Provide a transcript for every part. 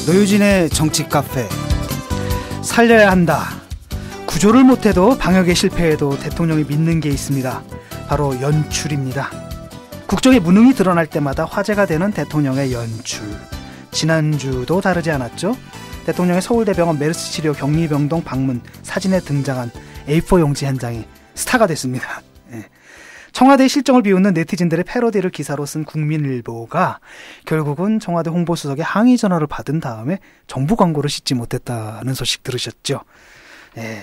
노유진의 정치 카페. 살려야 한다. 구조를 못해도 방역에 실패해도 대통령이 믿는 게 있습니다. 바로 연출입니다. 국정의 무능이 드러날 때마다 화제가 되는 대통령의 연출. 지난주도 다르지 않았죠? 대통령의 서울대병원 메르스 치료 격리병동 방문 사진에 등장한 A4 용지 현장이 스타가 됐습니다. 청와대의 실정을 비웃는 네티즌들의 패러디를 기사로 쓴 국민일보가 결국은 청와대 홍보수석의 항의 전화를 받은 다음에 정부 광고를 싣지 못했다는 소식 들으셨죠?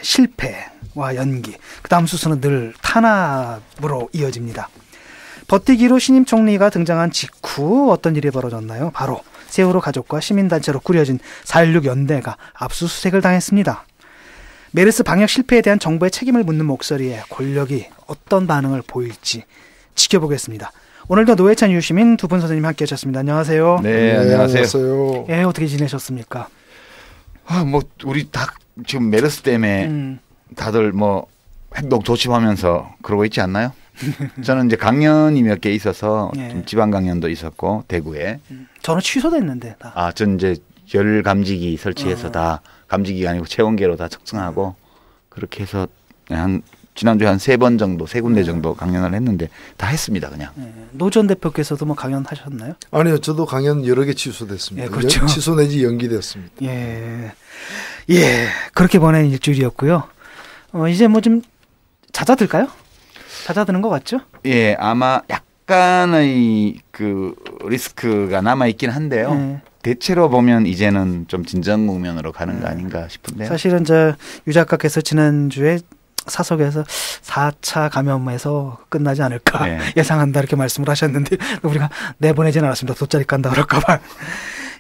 실패와 연기, 그 다음 수순은 늘 탄압으로 이어집니다. 버티기로 신임 총리가 등장한 직후 어떤 일이 벌어졌나요? 바로 세월호 가족과 시민단체로 꾸려진 4.16 연대가 압수수색을 당했습니다. 메르스 방역 실패에 대한 정부의 책임을 묻는 목소리에 권력이 어떤 반응을 보일지 지켜보겠습니다. 오늘도 노회찬 유시민 두 분 선생님 함께 하셨습니다. 안녕하세요. 네, 안녕하세요. 예, 어떻게 지내셨습니까? 우리 다 지금 메르스 때문에 다들 행동 조심하면서 그러고 있지 않나요? 저는 이제 강연이 몇 개 있어서 좀 지방 강연도 있었고 대구에. 저는 취소됐는데 다. 전 이제 열 감지기 설치해서 다 감지기가 아니고 체온계로 다 측정하고 그렇게 해서 지난주에 한 3번 정도, 3군데 정도 강연을 했는데 다 했습니다, 그냥. 노 전 대표께서도 강연하셨나요? 아니요, 저도 강연 여러 개 취소됐습니다. 그렇죠. 취소 내지 연기됐습니다. 그렇게 보낸 일주일이었고요. 이제 좀 잦아들까요? 잦아드는 것 같죠? 예, 아마 약간의 그 리스크가 남아 있긴 한데요. 대체로 보면 이제는 좀 진정 국면으로 가는 거 아닌가 싶은데요. 사실은 유 작가께서 지난주에 사석에서 4차 감염에서 끝나지 않을까 예상한다 이렇게 말씀을 하셨는데 우리가 내보내진 않았습니다. 돗자리 깐다 그럴까 봐.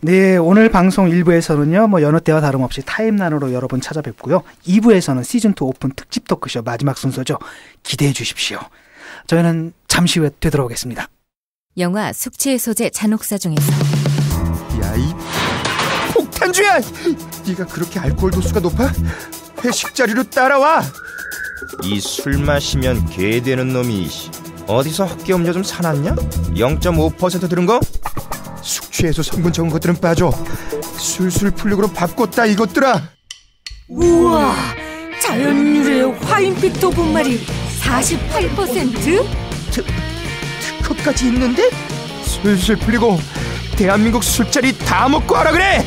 네, 오늘 방송 1부에서는요. 여느 때와 다름없이 타임란으로 여러분 찾아뵙고요. 2부에서는 시즌2 오픈 특집 토크쇼 마지막 순서죠. 기대해 주십시오. 저희는 잠시 후에 되돌아오겠습니다. 영화 숙취해소제 잔혹사 중에서 야, 이 폭탄주야! 네가 그렇게 알코올 도수가 높아? 회식 자리로 따라와! 이 술 마시면 개 되는 놈이 어디서 헛개 음료 좀 사놨냐? 0.5% 들은 거? 숙취해소 성분 적은 것들은 빠져. 술술 풀리고로 바꿨다 이것들아. 우와, 자연유래 화인빛 도분말이 48%? 특허까지 있는데? 술술 풀리고 대한민국 술자리 다 먹고 하라 그래.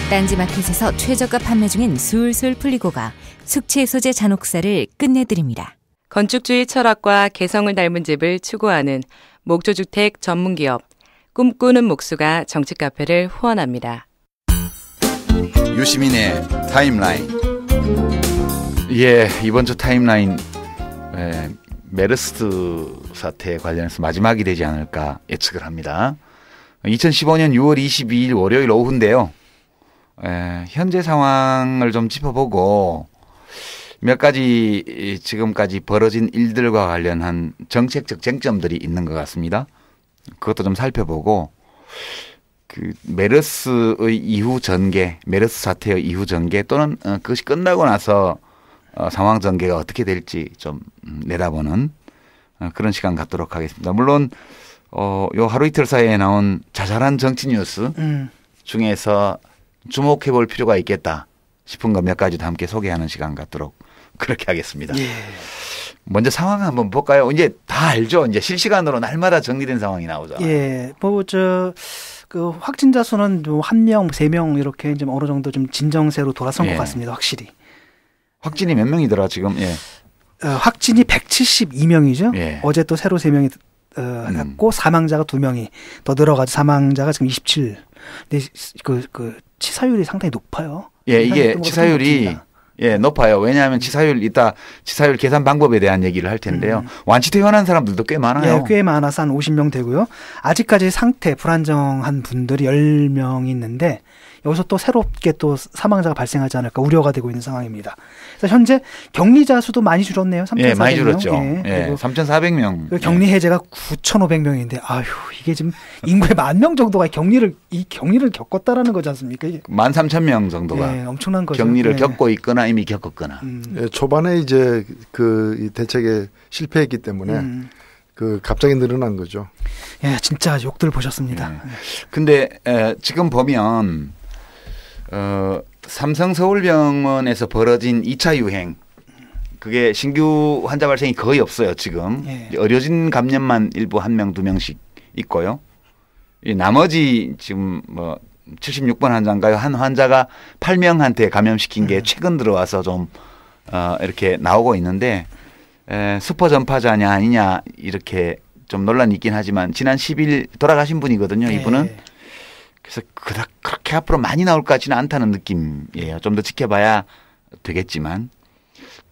딴지마켓에서 최저가 판매 중인 술술 풀리고가 숙취해소제 잔혹사를 끝내드립니다. 건축주의 철학과 개성을 닮은 집을 추구하는 목조주택 전문기업 꿈꾸는 목수가 정치 카페를 후원합니다. 유시민의 타임라인. 이번 주 타임라인 메르스 사태에 관련해서 마지막이 되지 않을까 예측을 합니다. 2015년 6월 22일 월요일 오후인데요. 현재 상황을 좀 짚어보고 몇 가지 지금까지 벌어진 일들과 관련한 정책적 쟁점들이 있는 것 같습니다. 그것도 좀 살펴보고 그 메르스의 이후 전개, 메르스 사태의 이후 전개 또는 그것이 끝나고 나서 상황 전개가 어떻게 될지 좀 내다보는 그런 시간 갖도록 하겠습니다. 물론 요 하루 이틀 사이에 나온 자잘한 정치 뉴스 중에서 주목해 볼 필요가 있겠다 싶은 거 몇 가지도 함께 소개하는 시간 갖도록 그렇게 하겠습니다. 먼저 상황 한번 볼까요? 이제 다 알죠. 이제 실시간으로 날마다 정리된 상황이 나오잖아요. 그 확진자 수는 1명, 3명 이렇게 좀 어느 정도 좀 진정세로 돌아선 것 같습니다. 확실히. 확진이 몇 명이더라 지금? 확진이 172명이죠. 어제 또 새로 3명이 했고 사망자가 2명이 더 늘어가지고 사망자가 지금 27. 근데 그 치사율이 상당히 높아요. 이게 치사율이 높아요. 왜냐하면 이따 치사율 계산 방법에 대한 얘기를 할 텐데요. 완치 퇴원한 사람들도 꽤 많아요. 꽤 많아서 한 50명 되고요. 아직까지 상태 불안정한 분들이 10명이 있는데 여기서 또 새롭게 또 사망자가 발생하지 않을까 우려가 되고 있는 상황입니다. 그래서 현재 격리자 수도 많이 줄었네요. 3,400명. 많이 줄었죠. 3,400명. 격리 해제가 9,500명인데 이게 지금 인구의 10,000명 정도가 이 격리를 겪었다라는 거지 않습니까? 이게 13,000명 정도가 엄청난 거죠. 격리를 겪고 있거나 이미 겪었거나. 초반에 이제 그 대책에 실패했기 때문에 갑자기 늘어난 거죠. 진짜 욕들 보셨습니다. 근데 지금 보면 삼성 서울병원에서 벌어진 2차 유행. 그게 신규 환자 발생이 거의 없어요, 지금. 예. 의료진 감염만 일부 1명, 2명씩 있고요. 이 나머지 지금 뭐 76번 환자인가요? 한 환자가 8명한테 감염시킨 게 최근 들어와서 좀 이렇게 나오고 있는데 슈퍼 전파자냐 아니냐 이렇게 좀 논란이 있긴 하지만 지난 10일 돌아가신 분이거든요, 이분은. 예. 그래서 그렇게 앞으로 많이 나올 것 같지는 않다는 느낌이에요. 좀 더 지켜봐야 되겠지만.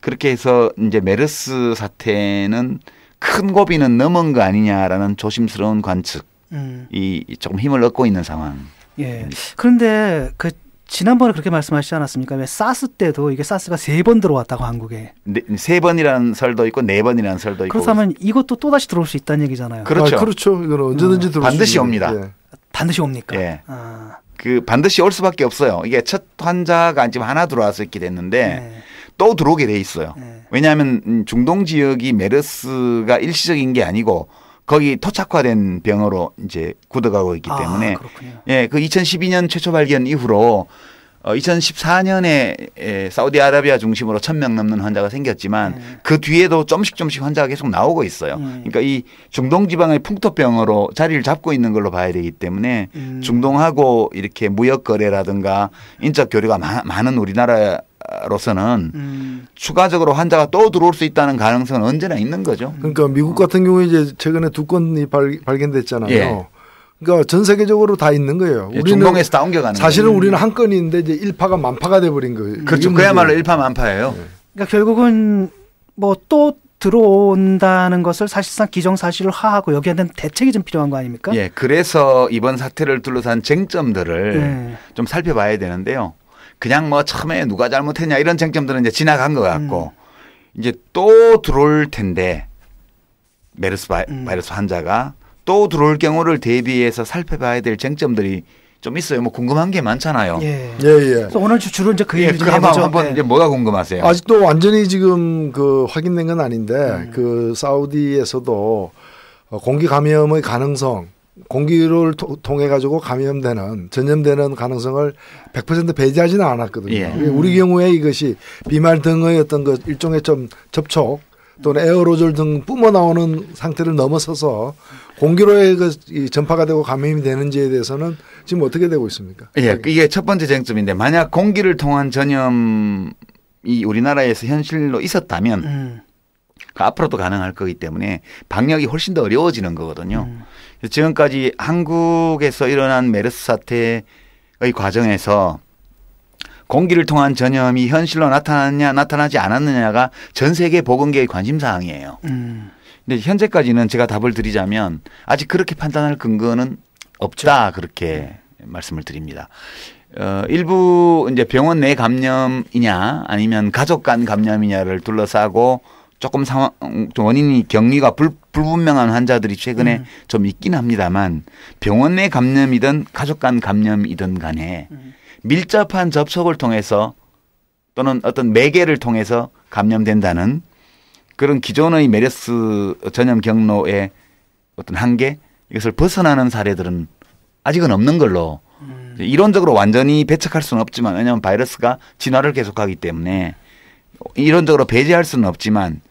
그렇게 해서 이제 메르스 사태는 큰 고비는 넘은 거 아니냐라는 조심스러운 관측이 조금 힘을 얻고 있는 상황. 예. 그런데 그 지난번에 그렇게 말씀하시지 않았습니까? 왜 사스 때도 이게 사스가 3번 들어왔다고 한국에. 3번이라는 설도 있고 4번이라는 설도 있고. 그렇다면 이것도 또 다시 들어올 수 있다는 얘기잖아요. 그렇죠. 그렇죠. 이건 언제든지 들어올 반드시 수 있는. 옵니다. 예. 반드시 옵니까? 예. 아. 그 반드시 올 수밖에 없어요. 이게 첫 환자가 지금 하나 들어와서 있게 됐는데 예. 또 들어오게 돼 있어요. 예. 왜냐하면 중동 지역이 메르스가 일시적인 게 아니고 거기 토착화된 병으로 이제 굳어가고 있기 때문에 그렇군요. 예, 그 2012년 최초 발견 이후로 2014년에 사우디아라비아 중심으로 1,000명 넘는 환자가 생겼지만 그 뒤에도 조금씩 환자가 계속 나오고 있어요. 그러니까 이 중동 지방의 풍토병으로 자리를 잡고 있는 걸로 봐야 되기 때문에 중동하고 이렇게 무역 거래라든가 인적 교류가 많은 우리나라로서는 추가적으로 환자가 또 들어올 수 있다는 가능성은 언제나 있는 거죠. 그러니까 미국 같은 경우에 이제 최근에 2건이 발견됐잖아요. 예. 그러니까 전 세계적으로 다 있는 거예요. 예, 우리는 중동에서 다 옮겨가는 사실은 거예요. 우리는 한 건인데 이제 일파가 만파가 돼버린 거예요. 그렇죠. 그야말로 일파만파예요. 그러니까 결국은 뭐 또 들어온다는 것을 사실상 기정사실화하고 여기에 대한 대책이 좀 필요한 거 아닙니까? 예, 그래서 이번 사태를 둘러싼 쟁점들을 좀 살펴봐야 되는데요. 그냥 뭐 처음에 누가 잘못했냐 이런 쟁점들은 이제 지나간 것 같고 이제 또 들어올 텐데 메르스 바이러스 환자가 또 들어올 경우를 대비해서 살펴봐야 될 쟁점들이 좀 있어요. 뭐 궁금한 게 많잖아요. 예. 그래서 오늘 주로 이제 그 예, 얘기 좀 그럼 해보죠. 한번 이제 뭐가 궁금하세요? 아직도 완전히 지금 그 확인된 건 아닌데 그 사우디에서도 공기 감염의 가능성, 공기를 통해 가지고 전염되는 가능성을 100% 배제하지는 않았거든요. 예. 우리 경우에 이것이 비말 등의 어떤 그 일종의 좀 접촉 또는 에어로졸 등 뿜어 나오는 상태를 넘어서서 공기로의 그 전파가 되고 감염이 되는지에 대해서는 지금 어떻게 되고 있습니까? 예, 이게 첫 번째 쟁점인데 만약 공기를 통한 전염이 우리나라에서 현실로 있었다면 앞으로도 가능할 거기 때문에 방역이 훨씬 더 어려워지는 거거든요. 지금까지 한국에서 일어난 메르스 사태의 과정에서 공기를 통한 전염이 현실로 나타났냐 나타나지 않았느냐가 전 세계 보건계의 관심사항이에요. 근데 현재까지는 제가 답을 드리자면 아직 그렇게 판단할 근거는 없다 그렇게 말씀을 드립니다. 일부 이제 병원 내 감염이냐 아니면 가족 간 감염이냐를 둘러싸고 조금 원인이 격리가 불분명한 환자들이 최근에 좀 있긴 합니다만 병원 내 감염이든 가족 간 감염이든 간에 밀접한 접촉을 통해서 또는 어떤 매개를 통해서 감염된다는 그런 기존의 메르스 전염 경로의 어떤 한계 이것을 벗어나는 사례들은 아직은 없는 걸로 이론적으로 완전히 배척할 수는 없지만 왜냐하면 바이러스가 진화를 계속하기 때문에 이론적으로 배제할 수는 없지만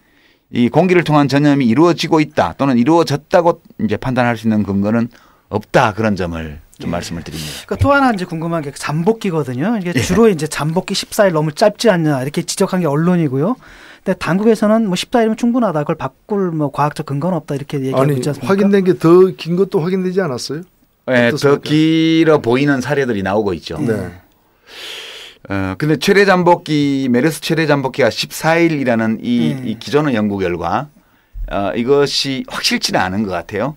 이 공기를 통한 전염이 이루어지고 있다 또는 이루어졌다고 이제 판단할 수 있는 근거는 없다 그런 점을 좀 말씀을 드립니다. 그러니까 또 하나 이제 궁금한 게 잠복기거든요. 이게 주로 이제 잠복기 14일 너무 짧지 않냐 이렇게 지적한 게 언론이고요. 근데 당국에서는 뭐 14일이면 충분하다. 그걸 바꿀 뭐 과학적 근거는 없다 이렇게 얘기하고 있지 않습니까? 확인된 게 더 긴 것도 확인되지 않았어요? 네, 더 길어 보이는 사례들이 나오고 있죠. 네. 근데 최대 잠복기 메르스 최대 잠복기가 14일이라는 이 기존의 연구 결과 이것이 확실치는 않은 것 같아요.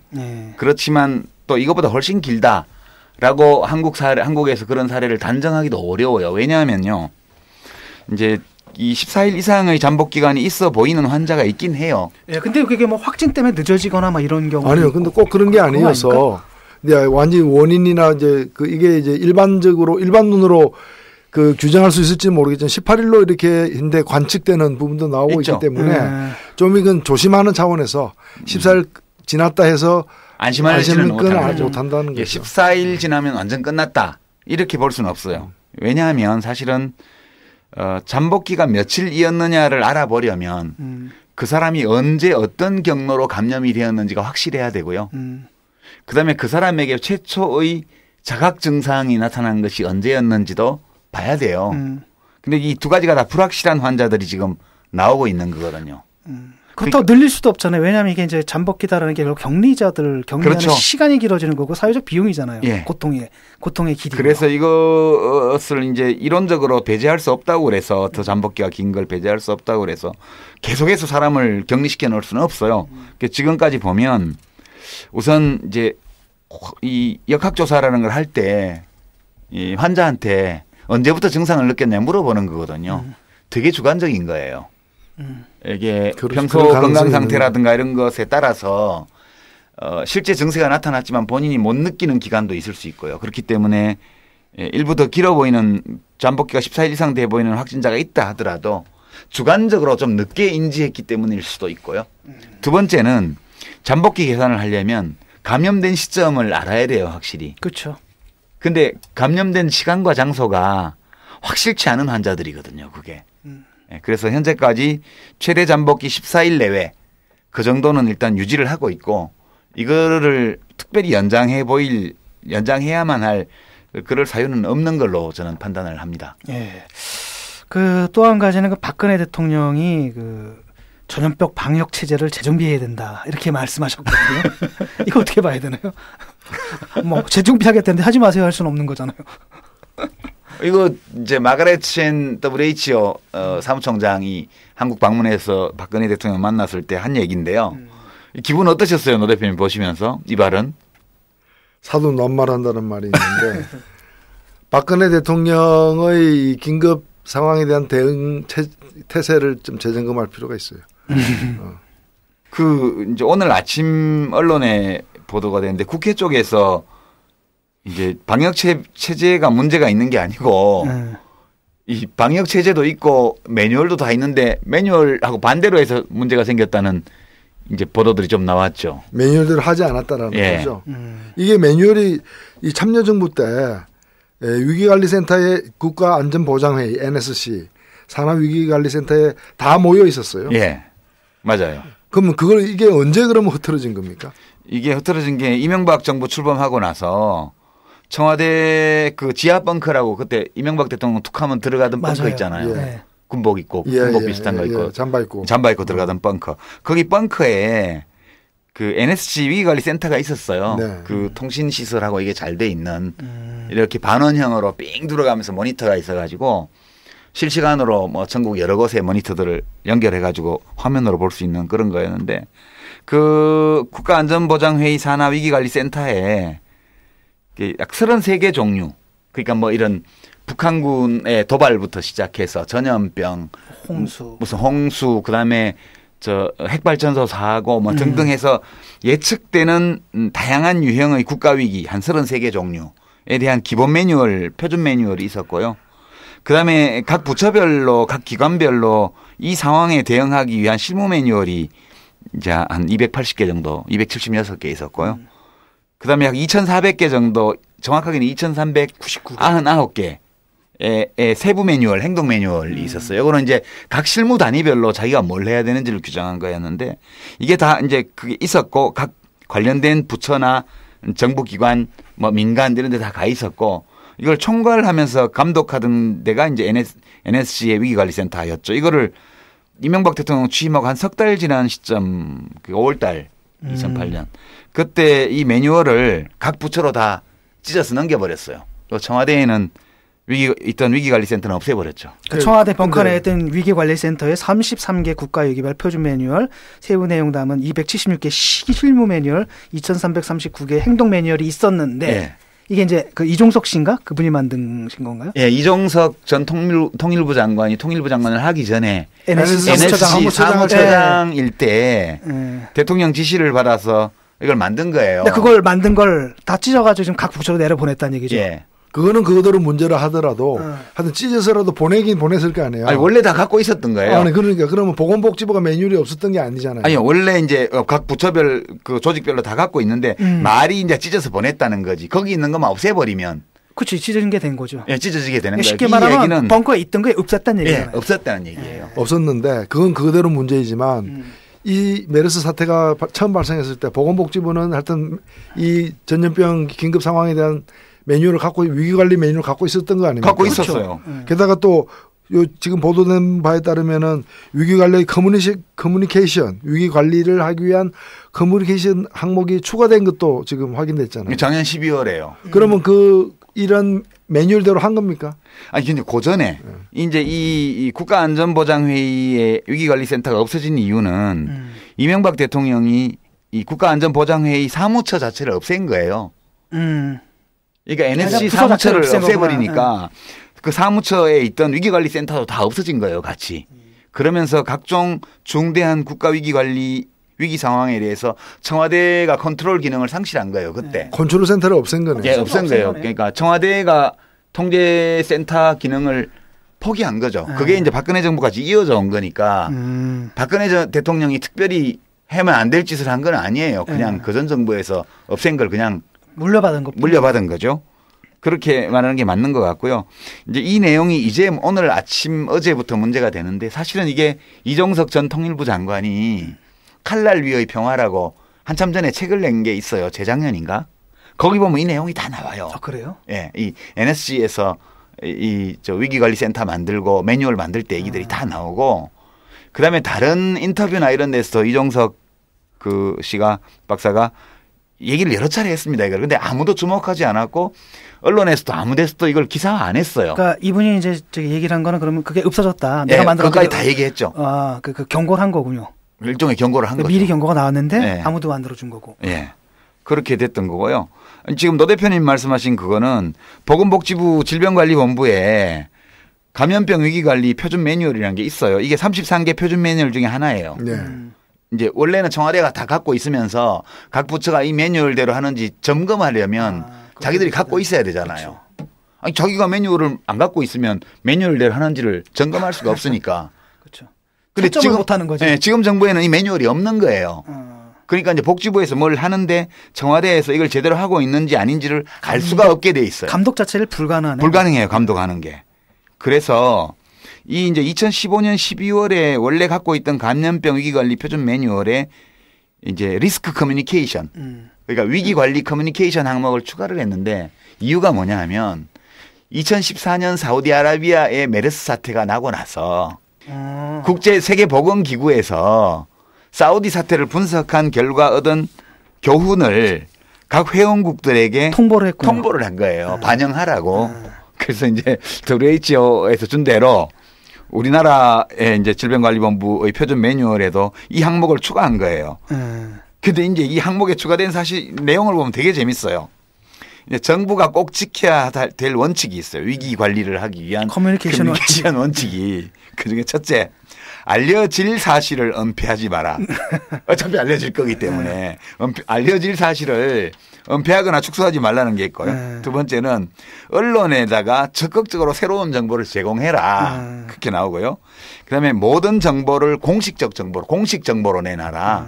그렇지만 또 이것보다 훨씬 길다라고 한국에서 그런 사례를 단정하기도 어려워요. 왜냐하면요, 이제 이 14일 이상의 잠복 기간이 있어 보이는 환자가 있긴 해요. 예, 근데 그게 뭐 확진 때문에 늦어지거나 막 이런 경우 아니요, 근데 꼭 그런 게 아니어서. 네, 완전히 원인이나 이제 이게 이제 일반 눈으로 그 규정할 수 있을지 모르겠지만 18일로 이렇게 인데 관측되는 부분도 나오고 있기 때문에 좀 이건 조심하는 차원에서 14일 지났다 해서 안심할 건 못한다는 거죠. 14일 지나면 완전 끝났다. 이렇게 볼 수는 없어요. 왜냐하면 사실은 잠복기가 며칠이었느냐를 알아보려면 그 사람이 언제 어떤 경로로 감염이 되었는지가 확실해야 되고요. 그다음에 그 사람에게 최초의 자각 증상이 나타난 것이 언제였는지도 봐야 돼요. 근데 이 두 가지가 다 불확실한 환자들이 지금 나오고 있는 거거든요. 그렇다고 늘릴 수도 없잖아요. 왜냐하면 이게 이제 잠복기다라는 게 격리자들 격리하는 그렇죠. 시간이 길어지는 거고 사회적 비용이잖아요. 예. 고통의 길이. 그래서 이것을 이제 이론적으로 배제할 수 없다고 그래서 더 잠복기가 긴 걸 배제할 수 없다고 그래서 계속해서 사람을 격리시켜 놓을 수는 없어요. 지금까지 보면 우선 이제 이 역학조사라는 걸 할 때 이 환자한테 언제부터 증상을 느꼈냐 물어보는 거거든요. 되게 주관적인 거예요. 이게 평소 건강 상태라든가 이런 것에 따라서 실제 증세가 나타났지만 본인이 못 느끼는 기간도 있을 수 있고요. 그렇기 때문에 일부 더 길어 보이는 잠복기가 14일 이상 돼 보이는 확진자가 있다 하더라도 주관적으로 좀 늦게 인지했기 때문일 수도 있고요. 두 번째는 잠복기 계산을 하려면 감염된 시점을 알아야 돼요, 확실히. 그렇죠. 근데 감염된 시간과 장소가 확실치 않은 환자들이거든요, 그게. 그래서 현재까지 최대 잠복기 14일 내외 그 정도는 일단 유지를 하고 있고 이거를 특별히 연장해야만 할 그럴 사유는 없는 걸로 저는 판단을 합니다. 예. 그 또 한 가지는 그 박근혜 대통령이 그 전염병 방역 체제를 재정비해야 된다 이렇게 말씀하셨거든요. 이거 어떻게 봐야 되나요? 뭐 재정비하겠다는데 하지 마세요 할 수는 없는 거잖아요. 이거 이제 마가렛 첸 WHO 사무총장이 한국 방문해서 박근혜 대통령 만났을 때 한 얘기인데요. 기분 어떠셨어요, 노 대표님 보시면서 이 발언? 사도 낱말한다는 말이 있는데 박근혜 대통령의 긴급 상황에 대한 대응 태세를 좀 재점검할 필요가 있어요. 그 이제 오늘 아침 언론에 보도가 됐는데 국회 쪽에서 이제 방역 체제가 문제가 있는 게 아니고 이 방역 체제도 있고 매뉴얼도 다 있는데 매뉴얼하고 반대로 해서 문제가 생겼다는 이제 보도들이 좀 나왔죠. 매뉴얼대로 하지 않았다라는 거죠. 이게 매뉴얼이 이 참여정부 때 위기관리센터의 국가안전보장회의 NSC 산하위기관리센터에 다 모여 있었어요. 예, 맞아요. 그러면 이게 언제 그러면 흐트러진 겁니까? 이게 흐트러진 게 이명박 정부 출범하고 나서 청와대 그 지하 벙커라고 그때 이명박 대통령 툭하면 들어가던 벙커 있잖아요. 예. 군복 입고 군복 비슷한 거 입고 잠바 입고 들어가던 벙커. 거기 벙커에 그 NSC 위기관리센터가 있었어요. 네. 그 통신 시설하고 이게 잘 돼 있는 이렇게 반원형으로 삥 들어가면서 모니터가 있어가지고 실시간으로 뭐 전국 여러 곳의 모니터들을 연결해가지고 화면으로 볼 수 있는 그런 거였는데 그 국가안전보장회의 산하위기관리센터에 약 33개 종류 그러니까 뭐 이런 북한군의 도발부터 시작해서 전염병, 무슨 홍수, 그다음에 저 핵발전소 사고 뭐 등등 해서 예측되는 다양한 유형의 국가위기 한 33개 종류에 대한 기본 매뉴얼, 표준 매뉴얼이 있었고요. 그다음에 각 부처별로 각 기관별로 이 상황에 대응하기 위한 실무 매뉴얼이 이제 한 280개 정도, 276개 있었고요. 그다음에 약 2,400개 정도, 정확하게는 2,399개 세부 매뉴얼, 행동 매뉴얼이 있었어요. 이거는 이제 각 실무 단위별로 자기가 뭘 해야 되는지를 규정한 거였는데 이게 다 이제 그게 있었고 각 관련된 부처나 정부기관 뭐 민간 이런 데 다 가 있었고 이걸 총괄하면서 감독하던 데가 이제 NSC의 위기관리센터였죠. 이거를 이명박 대통령 취임하고 한 석 달 지난 시점, 5월 달 2008년. 그때 이 매뉴얼을 각 부처로 다 찢어서 넘겨버렸어요. 또 청와대에는 있던 위기관리센터는 없애버렸죠. 청와대 벙커 내에 있던 위기관리센터에 33개 국가위기별 표준 매뉴얼, 세부 내용 담은 276개 실무 매뉴얼, 2,339개 행동 매뉴얼이 있었는데 네. 이게 이제 그 이종석 씨인가? 그분이 만드신 건가요? 예, 이종석 전 통일부 장관이 통일부 장관을 하기 전에 NSC 사무처장일 때 대통령 지시를 받아서 이걸 만든 거예요. 근데 그걸 만든 걸 다 찢어가지고 지금 각 부처로 내려보냈다는 얘기죠. 예. 그거는 그거대로 문제라 하더라도 하여튼 찢어서라도 보내긴 보냈을 거 아니에요. 아니, 원래 다 갖고 있었던 거예요. 아니, 그러니까 그러면 보건복지부가 매뉴얼이 없었던 게 아니잖아요. 아니요, 원래 이제 각 부처별 그 조직별로 다 갖고 있는데 말이 이제 찢어서 보냈다는 거지. 거기 있는 것만 없애버리면 그렇지. 찢어진 게 된 거죠. 예, 찢어지게 되는 거예요. 쉽게 이 말하면 얘기는 벙커에 있던 게 없었다는 얘기잖아요. 예, 없었다는 얘기예요. 없었는데 그건 그대로 문제이지만 이 메르스 사태가 처음 발생했을 때 보건복지부는 하여튼 이 전염병 긴급 상황에 대한 매뉴얼을 갖고 위기관리 매뉴얼을 갖고 있었던 거 아닙니까? 갖고 있었어요. 게다가 또 요 지금 보도된 바에 따르면은 위기관리 커뮤니케이션 위기관리를 하기 위한 커뮤니케이션 항목이 추가된 것도 지금 확인됐잖아요. 작년 12월에요. 그러면 이런 매뉴얼대로 한 겁니까? 아니 근데 그 전에 이제 이 국가안전보장회의의 위기관리센터가 없어진 이유는 이명박 대통령이 이 국가안전보장회의 사무처 자체를 없앤 거예요. 그러니까 NSC 사무처를 없애버리니까 그 사무처에 있던 위기관리센터도 다 없어진 거예요, 같이. 그러면서 각종 중대한 국가위기관리 위기 상황에 대해서 청와대가 컨트롤 기능을 상실한 거예요, 그때. 컨트롤 센터를 없앤 거네요. 예, 없앤 거예요. 그러니까 청와대가 통제센터 기능을 포기한 거죠. 그게 이제 박근혜 정부까지 이어져 온 거니까 박근혜 대통령이 특별히 하면 안 될 짓을 한 건 아니에요. 그냥 그 전 정부에서 없앤 걸 그냥 물려받은 거죠. 그렇게 말하는 게 맞는 것 같고요. 이제 이 내용이 이제 오늘 아침 어제부터 문제가 되는데 사실은 이게 이종석 전 통일부 장관이 칼날 위의 평화라고 한참 전에 책을 낸 게 있어요. 재작년인가? 거기 보면 이 내용이 다 나와요. 아, 그래요? 예. 이 NSC에서 저 위기관리센터 만들고 매뉴얼 만들 때 얘기들이 다 나오고 그다음에 다른 인터뷰나 이런 데서 이종석 그 씨가 박사가 얘기를 여러 차례 했습니다. 이걸. 근데 아무도 주목하지 않았고 언론에서도 아무 데서도 이걸 기사화 안 했어요. 그러니까 이분이 이제 저기 얘기를 한 거는 그러면 그게 없어졌다. 내가 만들었다. 그것까지 다 얘기했죠. 아, 그 경고를 한 거군요. 일종의 경고를 한 거죠. 미리 경고가 나왔는데 아무도 만들어준 거고. 예. 그렇게 됐던 거고요. 지금 노 대표님 말씀하신 그거는 보건복지부 질병관리본부에 감염병 위기관리 표준 매뉴얼이라는 게 있어요. 이게 33개 표준 매뉴얼 중에 하나예요. 이제 원래는 청와대가 다 갖고 있으면서 각 부처가 이 매뉴얼대로 하는지 점검하려면 자기들이 갖고 있어야 되잖아요. 그렇죠. 아니 자기가 매뉴얼을 안 갖고 있으면 매뉴얼대로 하는지를 점검할 수가 없으니까. 그렇죠. 근데 지금 못하는 거죠. 네, 지금 정부에는 이 매뉴얼이 없는 거예요. 그러니까 이제 복지부에서 뭘 하는데 청와대에서 이걸 제대로 하고 있는지 아닌지를 알 수가 없게 돼 있어요. 감독 자체를 불가능해요. 감독하는 게. 그래서 이 이제 2015년 12월에 원래 갖고 있던 감염병 위기관리 표준 매뉴얼에 이제 리스크 커뮤니케이션 그러니까 위기관리 커뮤니케이션 항목을 추가를 했는데 이유가 뭐냐 하면 2014년 사우디아라비아의 메르스 사태가 나고 나서 국제 세계보건기구에서 사우디 사태를 분석한 결과 얻은 교훈을 각 회원국들에게 통보를 한 거예요. 반영하라고. 그래서 이제 WHO에서 준 대로 우리나라의 이제 질병관리본부의 표준 매뉴얼에도 이 항목을 추가한 거예요. 근데 이제 이 항목에 추가된 사실 내용을 보면 되게 재밌어요. 이제 정부가 꼭 지켜야 될 원칙이 있어요. 위기 관리를 하기 위한 커뮤니케이션 원칙이. 그중에 첫째, 알려질 사실을 은폐하지 마라. 어차피 알려질 거기 때문에 알려질 사실을 은폐하거나 축소하지 말라는 게 있고요. 두 번째는 언론에다가 적극적으로 새로운 정보를 제공해라. 그렇게 나오고요. 그다음에 모든 정보를 공식적 정보로 공식 정보로 내놔라.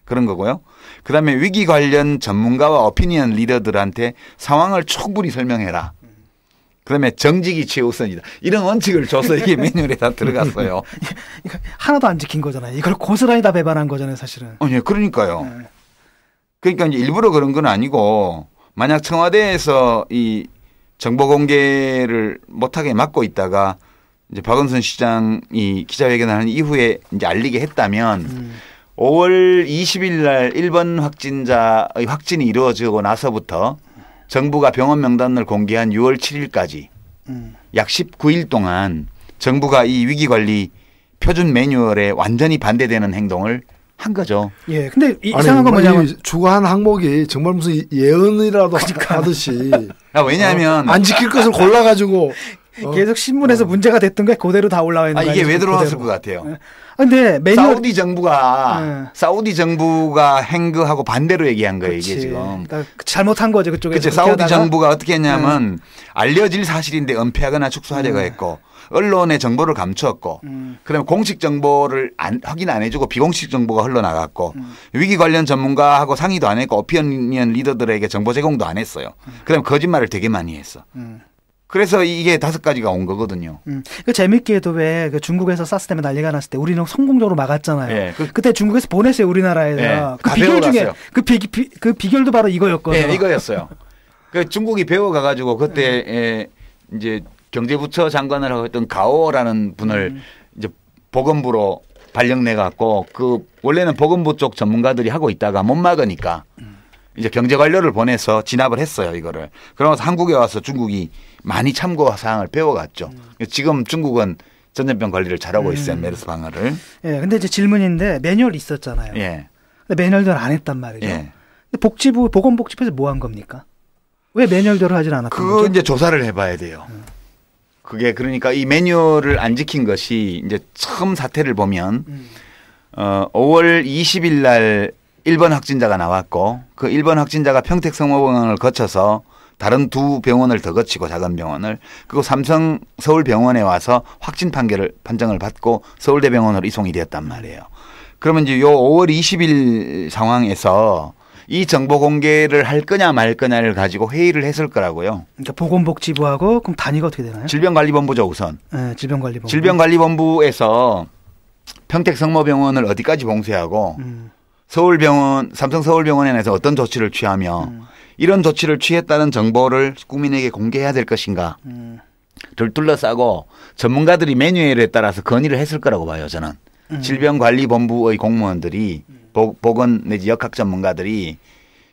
그런 거고요. 그다음에 위기 관련 전문가와 오피니언 리더들한테 상황을 충분히 설명해라. 그다음에 정직이 최우선이다. 이런 원칙을 줘서 이게 매뉴얼에 다 들어갔어요. 하나도 안 지킨 거잖아요. 이걸 고스란히 다 배반한 거잖아요, 사실은. 네, 그러니까요. 그러니까 이제 일부러 그런 건 아니고 만약 청와대에서 이 정보 공개를 못하게 막고 있다가 이제 박원순 시장이 기자회견을 한 이후에 이제 알리게 했다면 5월 20일 날 1번 확진자의 확진이 이루어지고 나서부터 정부가 병원 명단을 공개한 6월 7일까지 약 19일 동안 정부가 이 위기관리 표준 매뉴얼에 완전히 반대되는 행동을 한 거죠. 예. 근데 이상한 건 뭐냐면 추가한 항목이 정말 무슨 예언이라도 하듯이. 왜냐하면 안 지킬 것을 골라가지고 계속 신문에서 문제가 됐던 게 그대로 다 올라와 있는 거예요. 이게 왜 들어왔을 것 같아요? 근데 사우디 정부가 행거하고 반대로 얘기한 거예요. 이게 지금 잘못한 거죠 그쪽에서. 그치, 사우디 정부가 어떻게 했냐면 알려질 사실인데 은폐하거나 축소하려고 했고 언론의 정보를 감추었고 그다음에 공식 정보를 확인 안 해주고 비공식 정보가 흘러나갔고 위기 관련 전문가하고 상의도 안 했고 오피니언 리더들에게 정보 제공도 안 했어요. 그다음에 거짓말을 되게 많이 했어. 그래서 이게 5가지가 온 거거든요. 그 재밌게도 왜 그 중국에서 사스 때문에 난리가 났을 때 우리는 성공적으로 막았잖아요. 네, 그때 중국에서 보냈어요 우리나라에서. 네, 그 비결 중에 그 비결도 바로 이거였거든요. 네, 이거였어요. 그 중국이 배워가가지고 그때 이제 경제부처 장관을 하고 있던 가오라는 분을 이제 보건부로 발령내 갖고 그 원래는 보건부 쪽 전문가들이 하고 있다가 못 막으니까 이제 경제 관료를 보내서 진압을 했어요 이거를. 그러면서 한국에 와서 중국이 많이 참고 사항을 배워갔죠. 지금 중국은 전염병 관리를 잘하고 있어요 메르스 방어를. 예, 근데 이제 질문인데 매뉴얼이 있었잖아요. 예. 근데 매뉴얼대로 안 했단 말이죠. 예. 근데 보건복지부에서 뭐 한 겁니까? 왜 매뉴얼대로 하진 않았던 거죠? 그거 이제 조사를 해봐야 돼요. 그게 그러니까 이 매뉴얼을 안 지킨 것이 이제 처음 사태를 보면 5월 20일 날 1번 확진자가 나왔고 그 1번 확진자가 평택성모병원을 거쳐서 다른 2병원을 더 거치고 작은 병원을 그리고 삼성 서울병원에 와서 확진 판정을 받고 서울대병원으로 이송이 되었단 말이에요. 그러면 이제 요 5월 20일 상황에서 이 정보 공개를 할 거냐 말 거냐를 가지고 회의를 했을 거라고요. 그러니까 보건복지부하고 그럼 단위가 어떻게 되나요? 질병관리본부죠 우선. 네, 질병관리본부. 질병관리본부에서 평택성모병원을 어디까지 봉쇄하고 서울병원 삼성 서울병원에 대해서 어떤 조치를 취하며 이런 조치를 취했다는 정보를 국민에게 공개해야 될 것인가를 둘러싸고 전문가들이 매뉴얼에 따라서 건의를 했을 거라고 봐요 저는. 질병관리본부의 공무원들이 보건 내지 역학 전문가들이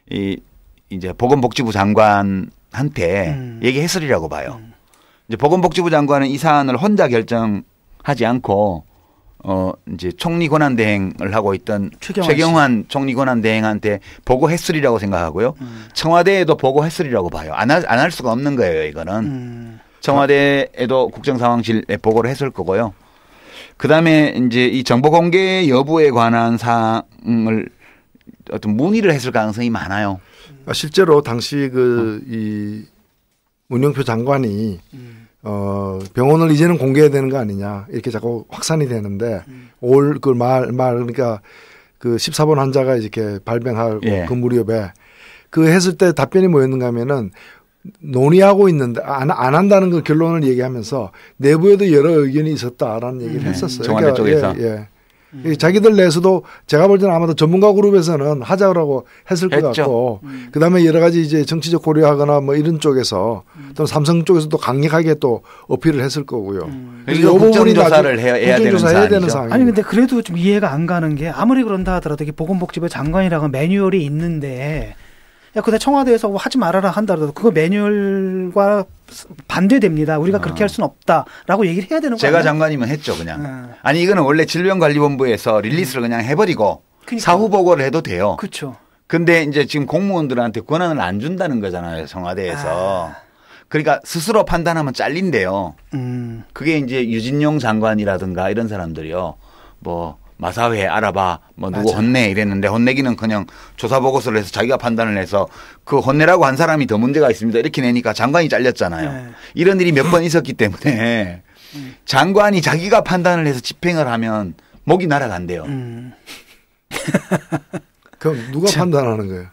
이제 보건복지부 장관한테 얘기했으리라고 봐요. 이제 보건복지부 장관은 이 사안을 혼자 결정하지 않고 이제 총리 권한 대행을 하고 있던 최경환 총리 권한 대행한테 보고했으리라고 생각하고요. 청와대에도 보고했으리라고 봐요. 안 할 수가 없는 거예요, 이거는. 청와대에도 국정상황실에 보고를 했을 거고요. 그다음에 이제 이 정보 공개 여부에 관한 사항을 어떤 문의를 했을 가능성이 많아요. 실제로 당시 이 문영표 장관이 병원을 이제는 공개해야 되는 거 아니냐 이렇게 자꾸 확산이 되는데 올 그 말 그러니까 그 14번 환자가 이렇게 발병하고 그 무렵에 그 했을 때 답변이 뭐였는가 하면은 논의하고 있는데 안 한다는 그 결론을 얘기하면서 내부에도 여러 의견이 있었다라는 얘기를 했었어요. 청와대 쪽에서. 자기들 내에서도 제가 볼 때는 아마도 전문가 그룹에서는 하자고 했을 것 같고 그다음에 여러 가지 이제 정치적 고려하거나 뭐 이런 쪽에서 또 삼성 쪽에서도 강력하게 또 어필을 했을 거고요. 그래서 국정조사를 해야 되는 사안이죠. 아니 근데 그래도 좀 이해가 안 가는 게 아무리 그런다 하더라도 이게 보건복지부 장관이라고 매뉴얼이 있는데 야, 근데 청와대에서 뭐 하지 말아라 한다더라도 그거 매뉴얼과 반대됩니다. 우리가 그렇게 할 수는 없다라고 얘기를 해야 되는 거예요. 제가 장관이면 했죠, 그냥. 아니 이거는 원래 질병관리본부에서 릴리스를 그냥 해버리고 그러니까. 사후 보고를 해도 돼요. 그렇죠. 근데 이제 지금 공무원들한테 권한을 안 준다는 거잖아요, 청와대에서. 그러니까 스스로 판단하면 잘린대요. 그게 이제 유진용 장관이라든가 이런 사람들이요. 뭐 마사회 알아봐 뭐 누구 맞아. 혼내 이랬는데 혼내기는 그냥 조사 보고서를 해서 자기가 판단을 해서 그 혼내라고 한 사람이 더 문제가 있습니다 이렇게 내니까 장관이 잘렸잖아요. 네. 이런 일이 몇 번 있었기 때문에 장관이 자기가 판단을 해서 집행을 하면 목이 날아간대요. 그럼 누가 판단하는 거예요?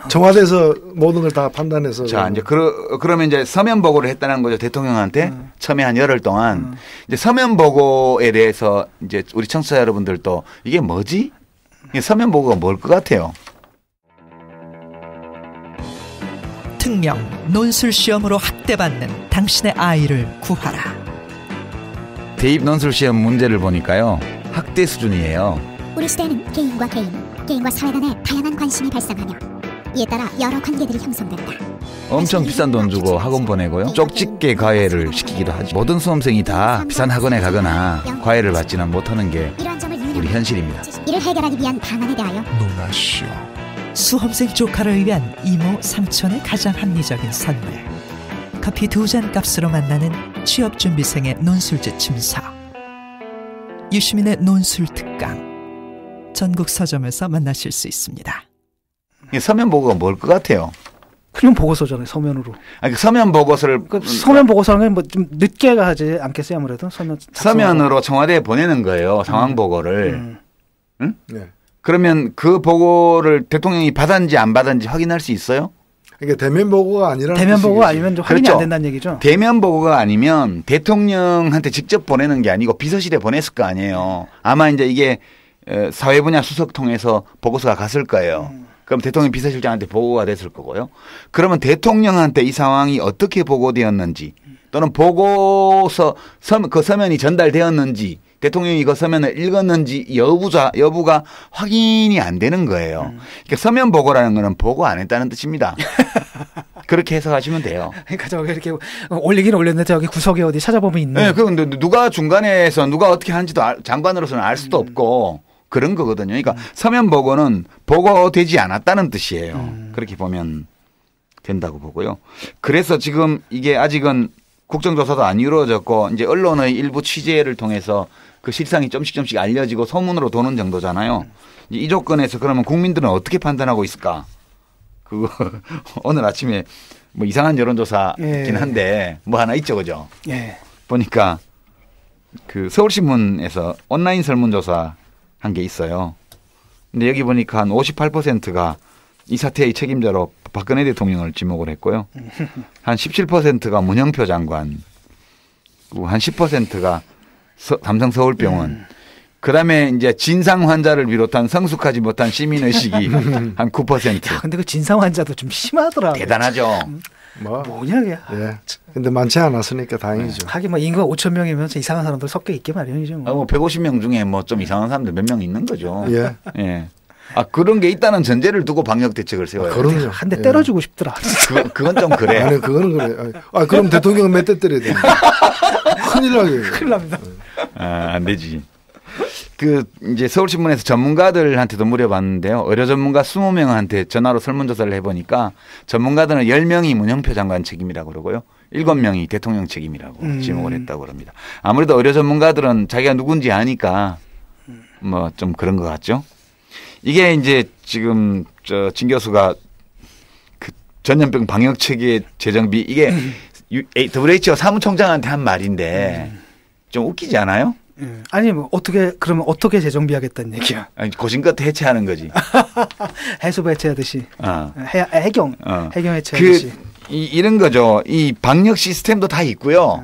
청와대에서 모든 걸 다 판단해서. 자, 이제 그러면 이제 서면 보고를 했다는 거죠. 대통령한테 처음에 한 열흘 동안 이제 서면 보고에 대해서 이제 우리 청취자 여러분들도 이게 뭐지? 서면 보고가 뭘 것 같아요? 특명 논술 시험으로 학대받는 당신의 아이를 구하라. 대입 논술 시험 문제를 보니까요. 학대 수준이에요. 우리 시대에는 개인과 개인과 사회 간의 다양한 관심이 발생하며 이에 따라 여러 관계들이 형성된다. 엄청 비싼 돈 주고 학원 보내고요. 쪽집게 과외를 시키기도 하죠. 모든 수험생이 다 비싼 학원에 가거나 과외를 받지는 못하는 게 우리 현실입니다. 이를 해결하기 위한 방안에 대하여 논하시오. 수험생 조카를 위한 이모 삼촌의 가장 합리적인 선물. 커피 2잔 값으로 만나는 취업준비생의 논술제 침사, 유시민의 논술 특강, 전국 서점에서 만나실 수 있습니다. 서면 보고가 뭘 것 같아요? 그냥 보고서잖아요. 서면으로. 아니, 서면 보고서를 서면 보고서는 뭐 좀 늦게 가지 않겠어요, 아무래도 서면으로 청와대에 보내는 거예요. 상황 보고를. 응? 네. 그러면 그 보고를 대통령이 받았는지 안 받았는지 확인할 수 있어요? 그러니까 대면 보고가 아니라 대면 보고 아니면 좀 확인이 그렇죠. 안 된다는 얘기죠. 대면 보고가 아니면 대통령한테 직접 보내는 게 아니고 비서실에 보냈을 거 아니에요. 아마 이제 이게 사회 분야 수석 통해서 보고서가 갔을 거예요. 그럼 대통령 비서실장한테 보고가 됐을 거고요. 그러면 대통령한테 이 상황이 어떻게 보고되었는지 또는 보고서 그 서면이 전달되었는지 대통령이 그 서면을 읽었는지 여부가 확인이 안 되는 거예요. 그러니까 서면 보고라는 거는 보고 안 했다는 뜻입니다. 그렇게 해석하시면 돼요. 그러니까 저기 이렇게 올리긴 올렸는데 저기 구석에 어디 찾아보면 있네. 네, 그런데 누가 중간에서 누가 어떻게 하는지도 장관으로서는 알 수도 없고 그런 거거든요. 그러니까 서면 보고는 보고되지 않았다는 뜻이에요. 그렇게 보면 된다고 보고요. 그래서 지금 이게 아직은 국정조사도 안 이루어졌고 이제 언론의 일부 취재를 통해서 그 실상이 조금씩 알려지고 소문으로 도는 정도잖아요. 이 조건에서 그러면 국민들은 어떻게 판단하고 있을까? 그거 오늘 아침에 뭐 이상한 여론조사긴 한데 뭐 하나 있죠, 그죠? 예. 보니까 그 서울신문에서 온라인 설문조사 한 게 있어요. 근데 여기 보니까 한 58%가 이 사태의 책임자로 박근혜 대통령을 지목을 했고요. 한 17%가 문영표 장관, 그리고 한 10%가 삼성 서울병원. 그다음에 이제 진상 환자를 비롯한 성숙하지 못한 시민의식이 한 9%. 야, 근데 그 진상 환자도 좀 심하더라고요. 대단하죠. 뭐냐, 그게. 예. 근데 많지 않았으니까 다행이죠. 하긴 뭐 인구가 5천 명이면 이상한 사람들 섞여 있게 마련이죠. 뭐 150명 중에 뭐 좀 이상한 사람들 몇 명 있는 거죠. 예. 예. 아, 그런 게 있다는 전제를 두고 방역 대책을 세워요. 그럼요. 한 대 때려주고 싶더라. 그건 좀 그래. 아니, 그거는 그래. 아, 그럼 대통령은 몇 대 때려야 됩니다. 큰일 나게. 큰일 납니다. 아, 안 되지. 그 이제 서울신문에서 전문가들한테도 물어봤는데요. 의료 전문가 20명한테 전화로 설문조사를 해보니까 전문가들은 10명이 문영표 장관 책임이라고 그러고요. 7명이 대통령 책임이라고 지목을 했다고 그럽니다. 아무래도 의료 전문가들은 자기가 누군지 아니까 뭐 좀 그런 것 같죠. 이게 이제 지금 진 교수가 그 전염병 방역 체계 재정비 이게 WHO 사무총장한테 한 말인데 좀 웃기지 않아요? 아니 뭐 그러면 어떻게 재정비하겠다는 얘기야? 아니, 고심껏 해체하는 거지. 해수부 해체하듯이. 해경 해체하듯이. 이런 거죠. 이 방역 시스템도 다 있고요.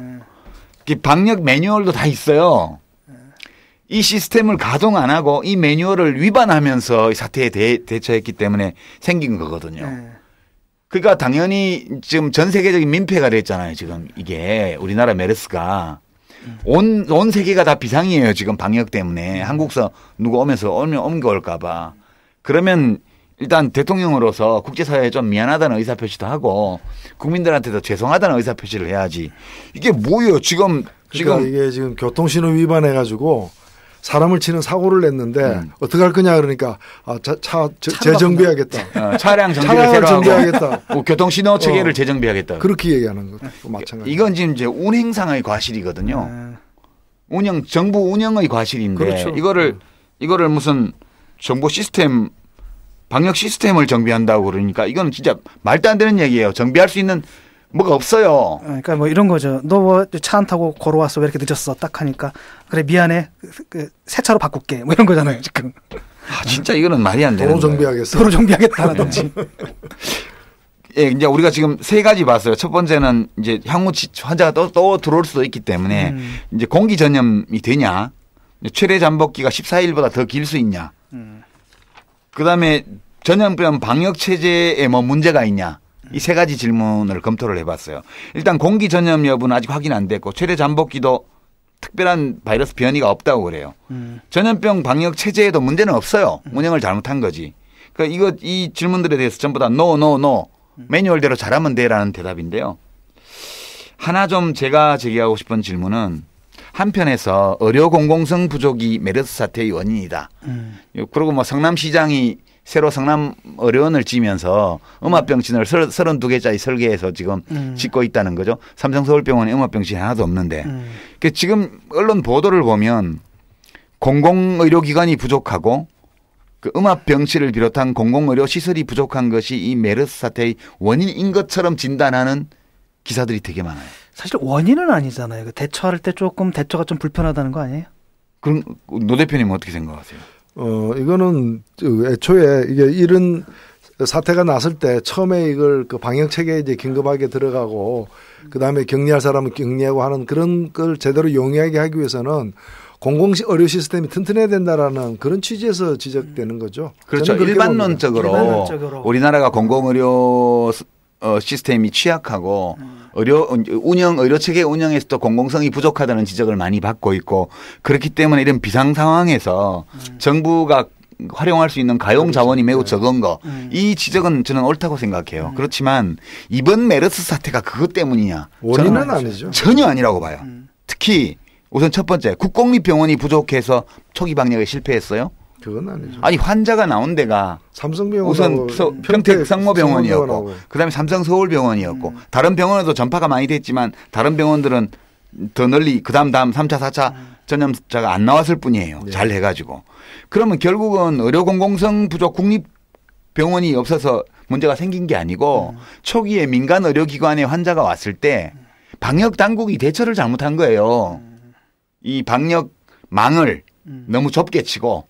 이 방역 매뉴얼도 다 있어요. 이 시스템을 가동 안 하고 이 매뉴얼을 위반하면서 이 사태에 대처했기 때문에 생긴 거거든요. 그러니까 당연히 지금 전 세계적인 민폐가 됐잖아요. 지금 이게 우리나라 메르스가. 온 세계가 다 비상이에요. 지금 방역 때문에. 한국서 누구 오면서 옮겨올까 봐. 그러면 일단 대통령으로서 국제사회에 좀 미안하다는 의사표시도 하고 국민들한테도 죄송하다는 의사표시를 해야지. 이게 뭐예요? 지금 이게 지금 교통신호 위반해가지고 사람을 치는 사고를 냈는데 어떻게 할 거냐 그러니까 재정비하겠다. 차량 정비를 새로 정비하겠다. 하고 교통신호 체계를 재정비하겠다. 그렇게 얘기하는 것도 마찬가지. 이건 지금 이제 운행상의 과실이거든요. 정부 운영의 과실인데 그렇죠. 이거를 무슨 정보 시스템 방역 시스템을 정비한다고 그러니까 이건 진짜 말도 안 되는 얘기예요. 정비할 수 있는 뭐가 없어요. 그러니까 뭐 이런 거죠. 너 뭐 차 안 타고 걸어왔어. 왜 이렇게 늦었어? 딱 하니까 그래 미안해. 새 차로 바꿀게. 뭐 이런 거잖아요. 지금. 진짜 이거는 말이 안 되는 도로 정비하겠어. 도로 정비하겠다라든지. 예, 이제 우리가 지금 세 가지 봤어요. 첫 번째는 이제 향후 환자가 또 들어올 수도 있기 때문에 이제 공기 전염이 되냐, 최대 잠복기가 14일보다 더 길 수 있냐, 그다음에 전염병 방역 체제에 뭐 문제가 있냐. 이 세 가지 질문을 검토를 해봤어요. 일단 공기 전염 여부는 아직 확인 안 됐고 최대 잠복기도 특별한 바이러스 변이가 없다고 그래요. 전염병 방역 체제에도 문제는 없어요. 운영을 잘못한 거지. 그러니까 이 질문들에 대해서 전부 다 no. 매뉴얼대로 잘하면 돼라는 대답인데요. 하나 좀 제가 제기하고 싶은 질문은 한편에서 의료 공공성 부족이 메르스 사태의 원인이다. 그리고 뭐 성남시장이 새로 성남 의료원을 지면서 음압병실을 32개짜리 설계해서 지금 짓고 있다는 거죠. 삼성서울병원에 음압병실이 하나도 없는데. 그러니까 지금 언론 보도를 보면 공공의료기관이 부족하고 그 음압병실을 비롯한 공공의료 시설이 부족한 것이 이 메르스 사태의 원인인 것처럼 진단하는 기사들이 되게 많아요. 사실 원인은 아니잖아요. 대처할 때 조금 대처가 좀 불편하다는 거 아니에요? 그럼 노 대표님은 어떻게 생각하세요? 이거는 애초에 이게 이런 사태가 났을 때 처음에 이걸 그 방역 체계에 이제 긴급하게 들어가고 그다음에 격리할 사람은 격리하고 하는 그런 걸 제대로 용이하게 하기 위해서는 공공 의료 시스템이 튼튼해야 된다라는 그런 취지에서 지적되는 거죠. 그렇죠. 일반론적으로 우리나라가 공공의료 시스템이 취약하고 의료 체계 운영에서도 공공성이 부족하다는 지적을 많이 받고 있고 그렇기 때문에 이런 비상 상황에서 정부가 활용할 수 있는 가용 자원이 매우 적은 거 이 지적은 저는 옳다고 생각해요. 그렇지만 이번 메르스 사태가 그것 때문이냐? 원인은 아니죠. 전혀 아니라고 봐요. 특히 우선 첫 번째 국공립병원이 부족해서 초기 방역에 실패했어요. 그건 아니죠. 아니 환자가 나온 데가 삼성병원 우선 평택 성모병원이었고 그다음에 삼성서울병원이었고 다른 병원에도 전파가 많이 됐지만 다른 병원들은 더 널리 다음 3차 4차 전염자가 안 나왔을 뿐이에요. 네. 잘 해가지고. 그러면 결국은 의료 공공성 부족 국립병원이 없어서 문제가 생긴 게 아니고 초기에 민간 의료기관에 환자가 왔을 때 방역 당국이 대처를 잘못한 거예요. 이 방역망을 너무 좁게 치고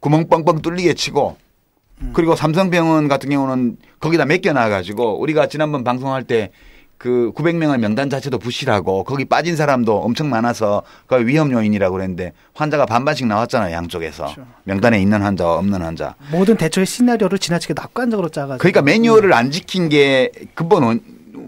구멍 뻥뻥 뚫리게 치고 그리고 삼성병원 같은 경우는 거기다 맡겨놔가지고 우리가 지난번 방송할 때 그 900명의 명단 자체도 부실하고 거기 빠진 사람도 엄청 많아서 거의 위험 요인이라고 그랬는데 환자가 반반씩 나왔잖아요. 양쪽에서. 그렇죠. 명단에 있는 환자와 없는 환자. 모든 대처의 시나리오를 지나치게 낙관적으로 짜가지고. 그러니까 매뉴얼을 안 지킨 게 근본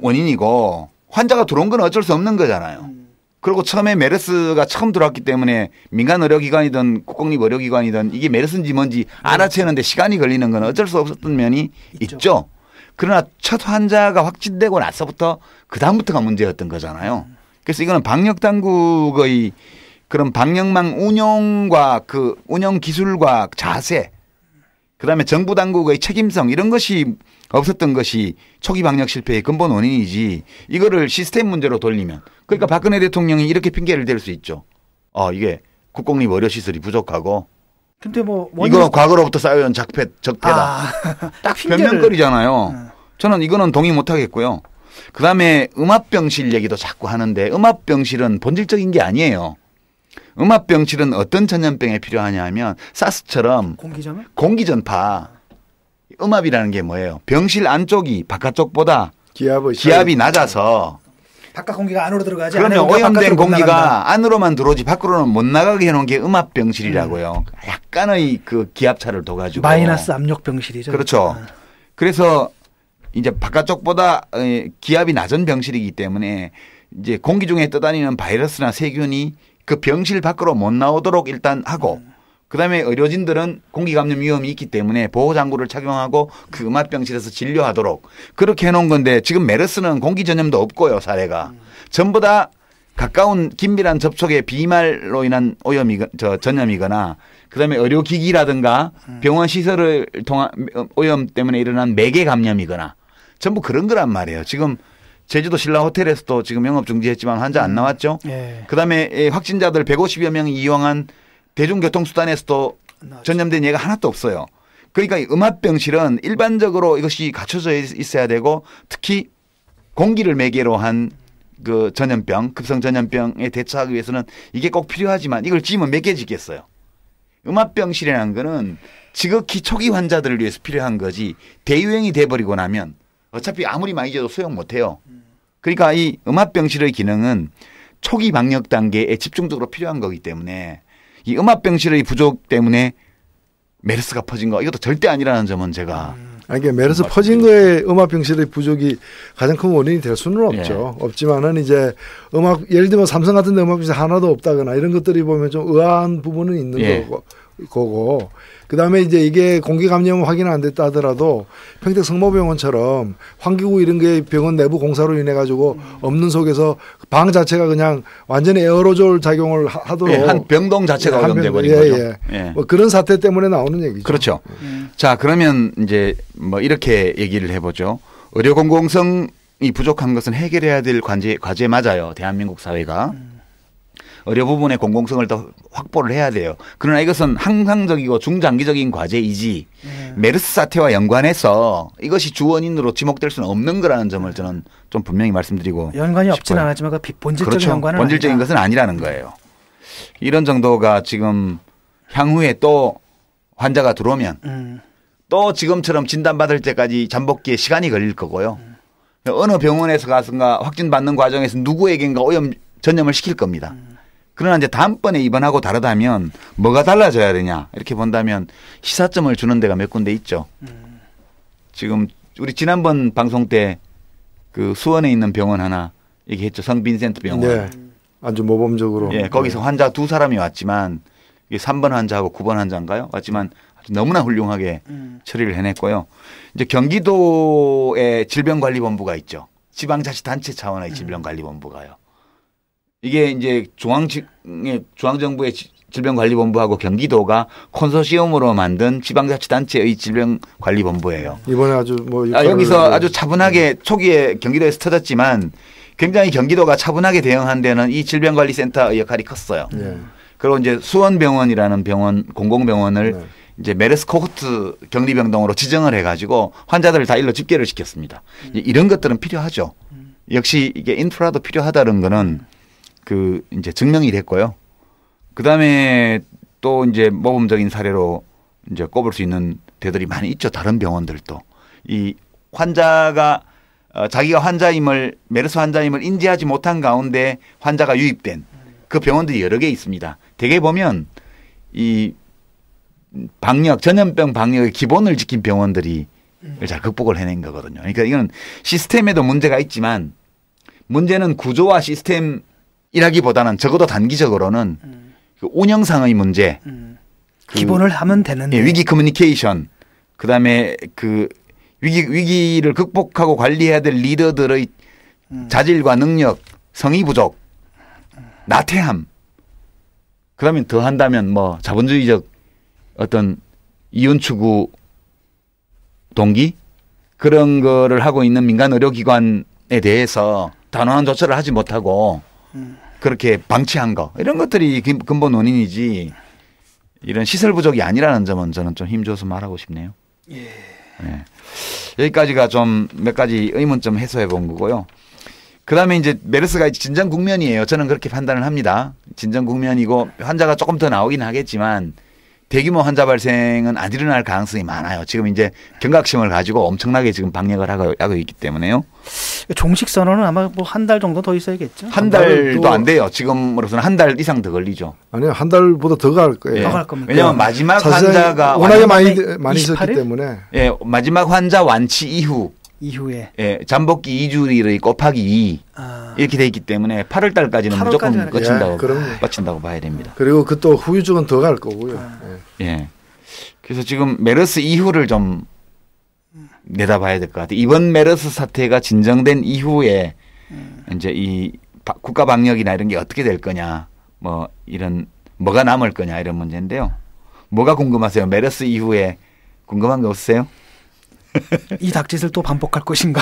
원인이고 환자가 들어온 건 어쩔 수 없는 거잖아요. 그리고 처음에 메르스가 처음 들어왔기 때문에 민간 의료기관이든 국공립 의료기관이든 이게 메르스인지 뭔지 알아채는데 시간이 걸리는 건 어쩔 수 없었던 면이 있죠. 그러나 첫 환자가 확진되고 나서부터 그다음부터가 문제였던 거잖아요. 그래서 이거는 방역당국의 그런 방역망 운용과 그 운영 기술과 자세 그다음에 정부 당국의 책임성 이런 것이 없었던 것이 초기 방역 실패의 근본 원인이지 이거를 시스템 문제로 돌리면 그러니까 박근혜 대통령이 이렇게 핑계를 댈 수 있죠. 이게 국공립 의료시설이 부족하고 근데 뭐 이거 과거로부터 쌓여온 적폐다. 딱 변명거리잖아요. 저는 이거는 동의 못 하겠고요. 그다음에 음압병실 얘기도 자꾸 하는데 음압병실은 본질적인 게 아니에요. 음압병실은 어떤 전염병에 필요하냐 하면 사스처럼 공기전파. 음압이라는 게 뭐예요? 병실 안쪽이 바깥쪽보다 기압이 낮아서 바깥 공기가 안으로 들어가지. 그러면 오염된 공기가 안으로만 들어오지 밖으로는 못 나가게 해놓은 게 음압병실이라고요. 약간의 그 기압차를 둬가지고. 마이너스 압력병실이죠. 그렇죠. 그래서 이제 바깥쪽보다 기압이 낮은 병실이기 때문에 이제 공기 중에 떠다니는 바이러스나 세균이 그 병실 밖으로 못 나오도록 일단 하고 그다음에 의료진들은 공기 감염 위험이 있기 때문에 보호장구를 착용하고 그 음압병실에서 진료하도록 그렇게 해놓은 건데 지금 메르스는 공기 전염도 없고요. 사례가. 전부 다 가까운 긴밀한 접촉의 비말로 인한 전염이거나 그다음에 의료기기라든가 병원 시설을 통한 오염 때문에 일어난 매개 감염이거나 전부 그런 거란 말이에요. 지금 제주도 신라 호텔에서도 지금 영업 중지했지만 환자 안 나왔죠. 그다음에 확진자들 150여 명이 이용한 대중교통수단에서도 전염된 예가 하나도 없어요. 그러니까 음압병실은 일반적으로 이것이 갖춰져 있어야 되고 특히 공기를 매개로 한 그 전염병, 급성 전염병에 대처하기 위해서는 이게 꼭 필요하지만 이걸 지으면 몇 개 짓겠어요. 음압병실이라는 거는 지극히 초기 환자들을 위해서 필요한 거지 대유행이 돼버리고 나면 어차피 아무리 많이 지어도 소용 못해요. 그러니까 이 음압병실의 기능은 초기 방역 단계에 집중적으로 필요한 거기 때문에 이 음압병실의 부족 때문에 메르스가 퍼진 거 이것도 절대 아니라는 점은 제가 이게 메르스 퍼진 거에 음압병실의 부족이 가장 큰 원인이 될 수는 없죠. 없지만은 이제 예를 들면 삼성 같은 데 음압병실 하나도 없다거나 이런 것들이 보면 좀 의아한 부분은 있는 거고 거고 그다음에 이제 이게 공기 감염 확인 안 됐다 하더라도 평택 성모병원처럼 환기구 이런 게 병원 내부 공사로 인해 가지고 없는 속에서 방 자체가 그냥 완전히 에어로졸 작용을 하도록 예, 한 병동 자체가 오염돼 버린 예, 거죠. 예. 예. 뭐 그런 사태 때문에 나오는 얘기죠. 그렇죠. 자, 그러면 이제 뭐 이렇게 얘기를 해보죠. 의료 공공성이 부족한 것은 해결해야 될 과제 맞아요. 대한민국 사회가. 의료 부분의 공공성을 더 확보를 해야 돼요. 그러나 이것은 항상적이고 중장기적인 과제이지 메르스 사태와 연관해서 이것이 주 원인으로 지목될 수는 없는 거라는 점을 저는 좀 분명히 말씀드리고 연관이 없지는 싶어요. 않았지만 그 본질적인 그렇죠. 연관은 본질적인 아니다. 것은 아니라는 거예요. 이런 정도가 지금 향후에 또 환자가 들어오면 또 지금처럼 진단받을 때까지 잠복기에 시간이 걸릴 거고요. 어느 병원에서 가서가 확진받는 과정에서 누구에겐가 오염 전염을 시킬 겁니다. 그러나 이제 다음번에 입원하고 다르다면 뭐가 달라져야 되냐 이렇게 본다면 시사점을 주는 데가 몇 군데 있죠. 지금 우리 지난번 방송 때 그 수원에 있는 병원 하나 얘기했죠. 성빈센트 병원. 네. 아주 모범적으로. 예, 거기서 환자 2사람이 왔지만 이게 3번 환자하고 9번 환자인가요? 왔지만 아주 너무나 훌륭하게 처리를 해냈고요. 이제 경기도에 질병관리본부가 있죠. 지방자치단체 차원의 질병관리본부가요. 이게 이제 중앙정부의 질병관리본부하고 경기도가 콘소시엄으로 만든 지방자치단체의 질병관리본부예요. 이번에 아주 뭐 여기서 아주 차분하게 초기에 경기도에서 터졌지만 굉장히 경기도가 차분하게 대응한 데는 이 질병관리센터의 역할이 컸어요. 그리고 이제 수원병원이라는 병원 공공병원을 이제 메르스 코호트 격리병동으로 지정을 해가지고 환자들을 다 일로 집계를 시켰습니다. 이런 것들은 필요하죠. 역시 이게 인프라도 필요하다는 거는 그 이제 증명이 됐고요. 그 다음에 또 이제 모범적인 사례로 이제 꼽을 수 있는 데들이 많이 있죠. 다른 병원들도 이 환자가 자기가 환자임을 메르스 환자임을 인지하지 못한 가운데 환자가 유입된 그 병원들이 여러 개 있습니다. 대개 보면 이 방역 전염병 방역의 기본을 지킨 병원들이 잘 극복을 해낸 거거든요. 그러니까 이건 시스템에도 문제가 있지만 문제는 구조와 시스템이라기보다는 적어도 단기적으로는 그 운영상의 문제, 기본을 하면 되는데 위기 커뮤니케이션, 그다음에 그 위기를 극복하고 관리해야 될 리더들의 자질과 능력, 성의 부족, 나태함. 그러면 더 한다면 뭐 자본주의적 어떤 이윤 추구 동기 그런 거를 하고 있는 민간 의료기관에 대해서 단호한 조처를 하지 못하고 그렇게 방치한 거 이런 것들이 근본 원인이지 이런 시설 부족이 아니라는 점은 저는 좀 힘줘서 말하고 싶네요. 예. 네. 여기까지가 좀 몇 가지 의문점 해소해 본 거고요. 그다음에 이제 메르스가 진정 국면이에요. 저는 그렇게 판단을 합니다. 진정 국면이고 환자가 조금 더 나오긴 하겠지만 대규모 환자 발생은 안 일어날 가능성이 많아요. 지금 이제 경각심을 가지고 엄청나게 지금 방역을 하고 있기 때문에요. 종식 선언은 아마 뭐 한 달 정도 더 있어야겠죠. 한 달도 안 돼요. 지금으로서는 한 달 이상 더 걸리죠. 아니요, 한 달보다 더 갈 거예요. 더 갈 겁니다. 왜냐하면 마지막 환자가 워낙에 많이 있었기 때문에. 예, 마지막 환자 완치 이후에 예, 잠복기 2주일의 곱하기 2 이렇게 돼 있기 때문에 8월 달까지는 무조건 거친다고 봐야 됩니다. 그리고 그 또 후유증은 더 갈 거고요. 예. 그래서 지금 메르스 이후를 좀 내다봐야 될 것 같아요. 이번 메르스 사태가 진정된 이후에 이제 이 국가 방역이나 이런 게 어떻게 될 거냐, 뭐 이런 뭐가 남을 거냐 이런 문제인데요. 뭐가 궁금하세요? 메르스 이후에 궁금한 거 없으세요? 이 닥짓을 또 반복할 것인가?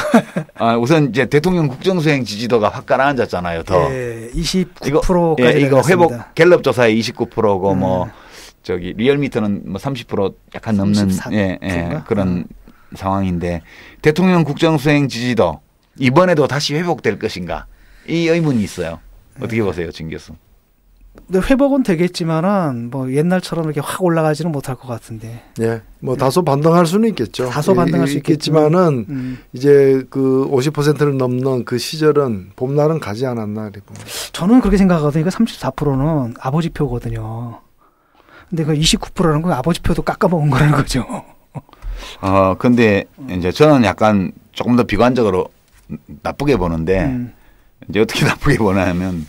우선 이제 대통령 국정수행 지지도가 확 가라앉았잖아요. 더. 네, 29%까지 이거 회복 갤럽 조사에 29%고 뭐 저기 리얼미터는 뭐 30% 약간 넘는 그런 상황인데 대통령 국정수행 지지도 이번에도 다시 회복될 것인가? 이 의문이 있어요. 어떻게 보세요, 진 교수? 근데 회복은 되겠지만은 뭐 옛날처럼 이렇게 확 올라가지는 못할 것 같은데. 예, 뭐 다소 반등할 수는 있겠죠. 다소 반등할 수 있겠지만은 이제 그 50%를 넘는 그 시절은 봄날은 가지 않았나 이렇게 봅니다. 저는 그렇게 생각하거든요. 이거 34%는 아버지 표거든요. 근데 그 29%는 그 아버지 표도 깎아먹은 거라는 거죠. 근데 이제 저는 약간 조금 더 비관적으로 나쁘게 보는데 이제 어떻게 나쁘게 보냐면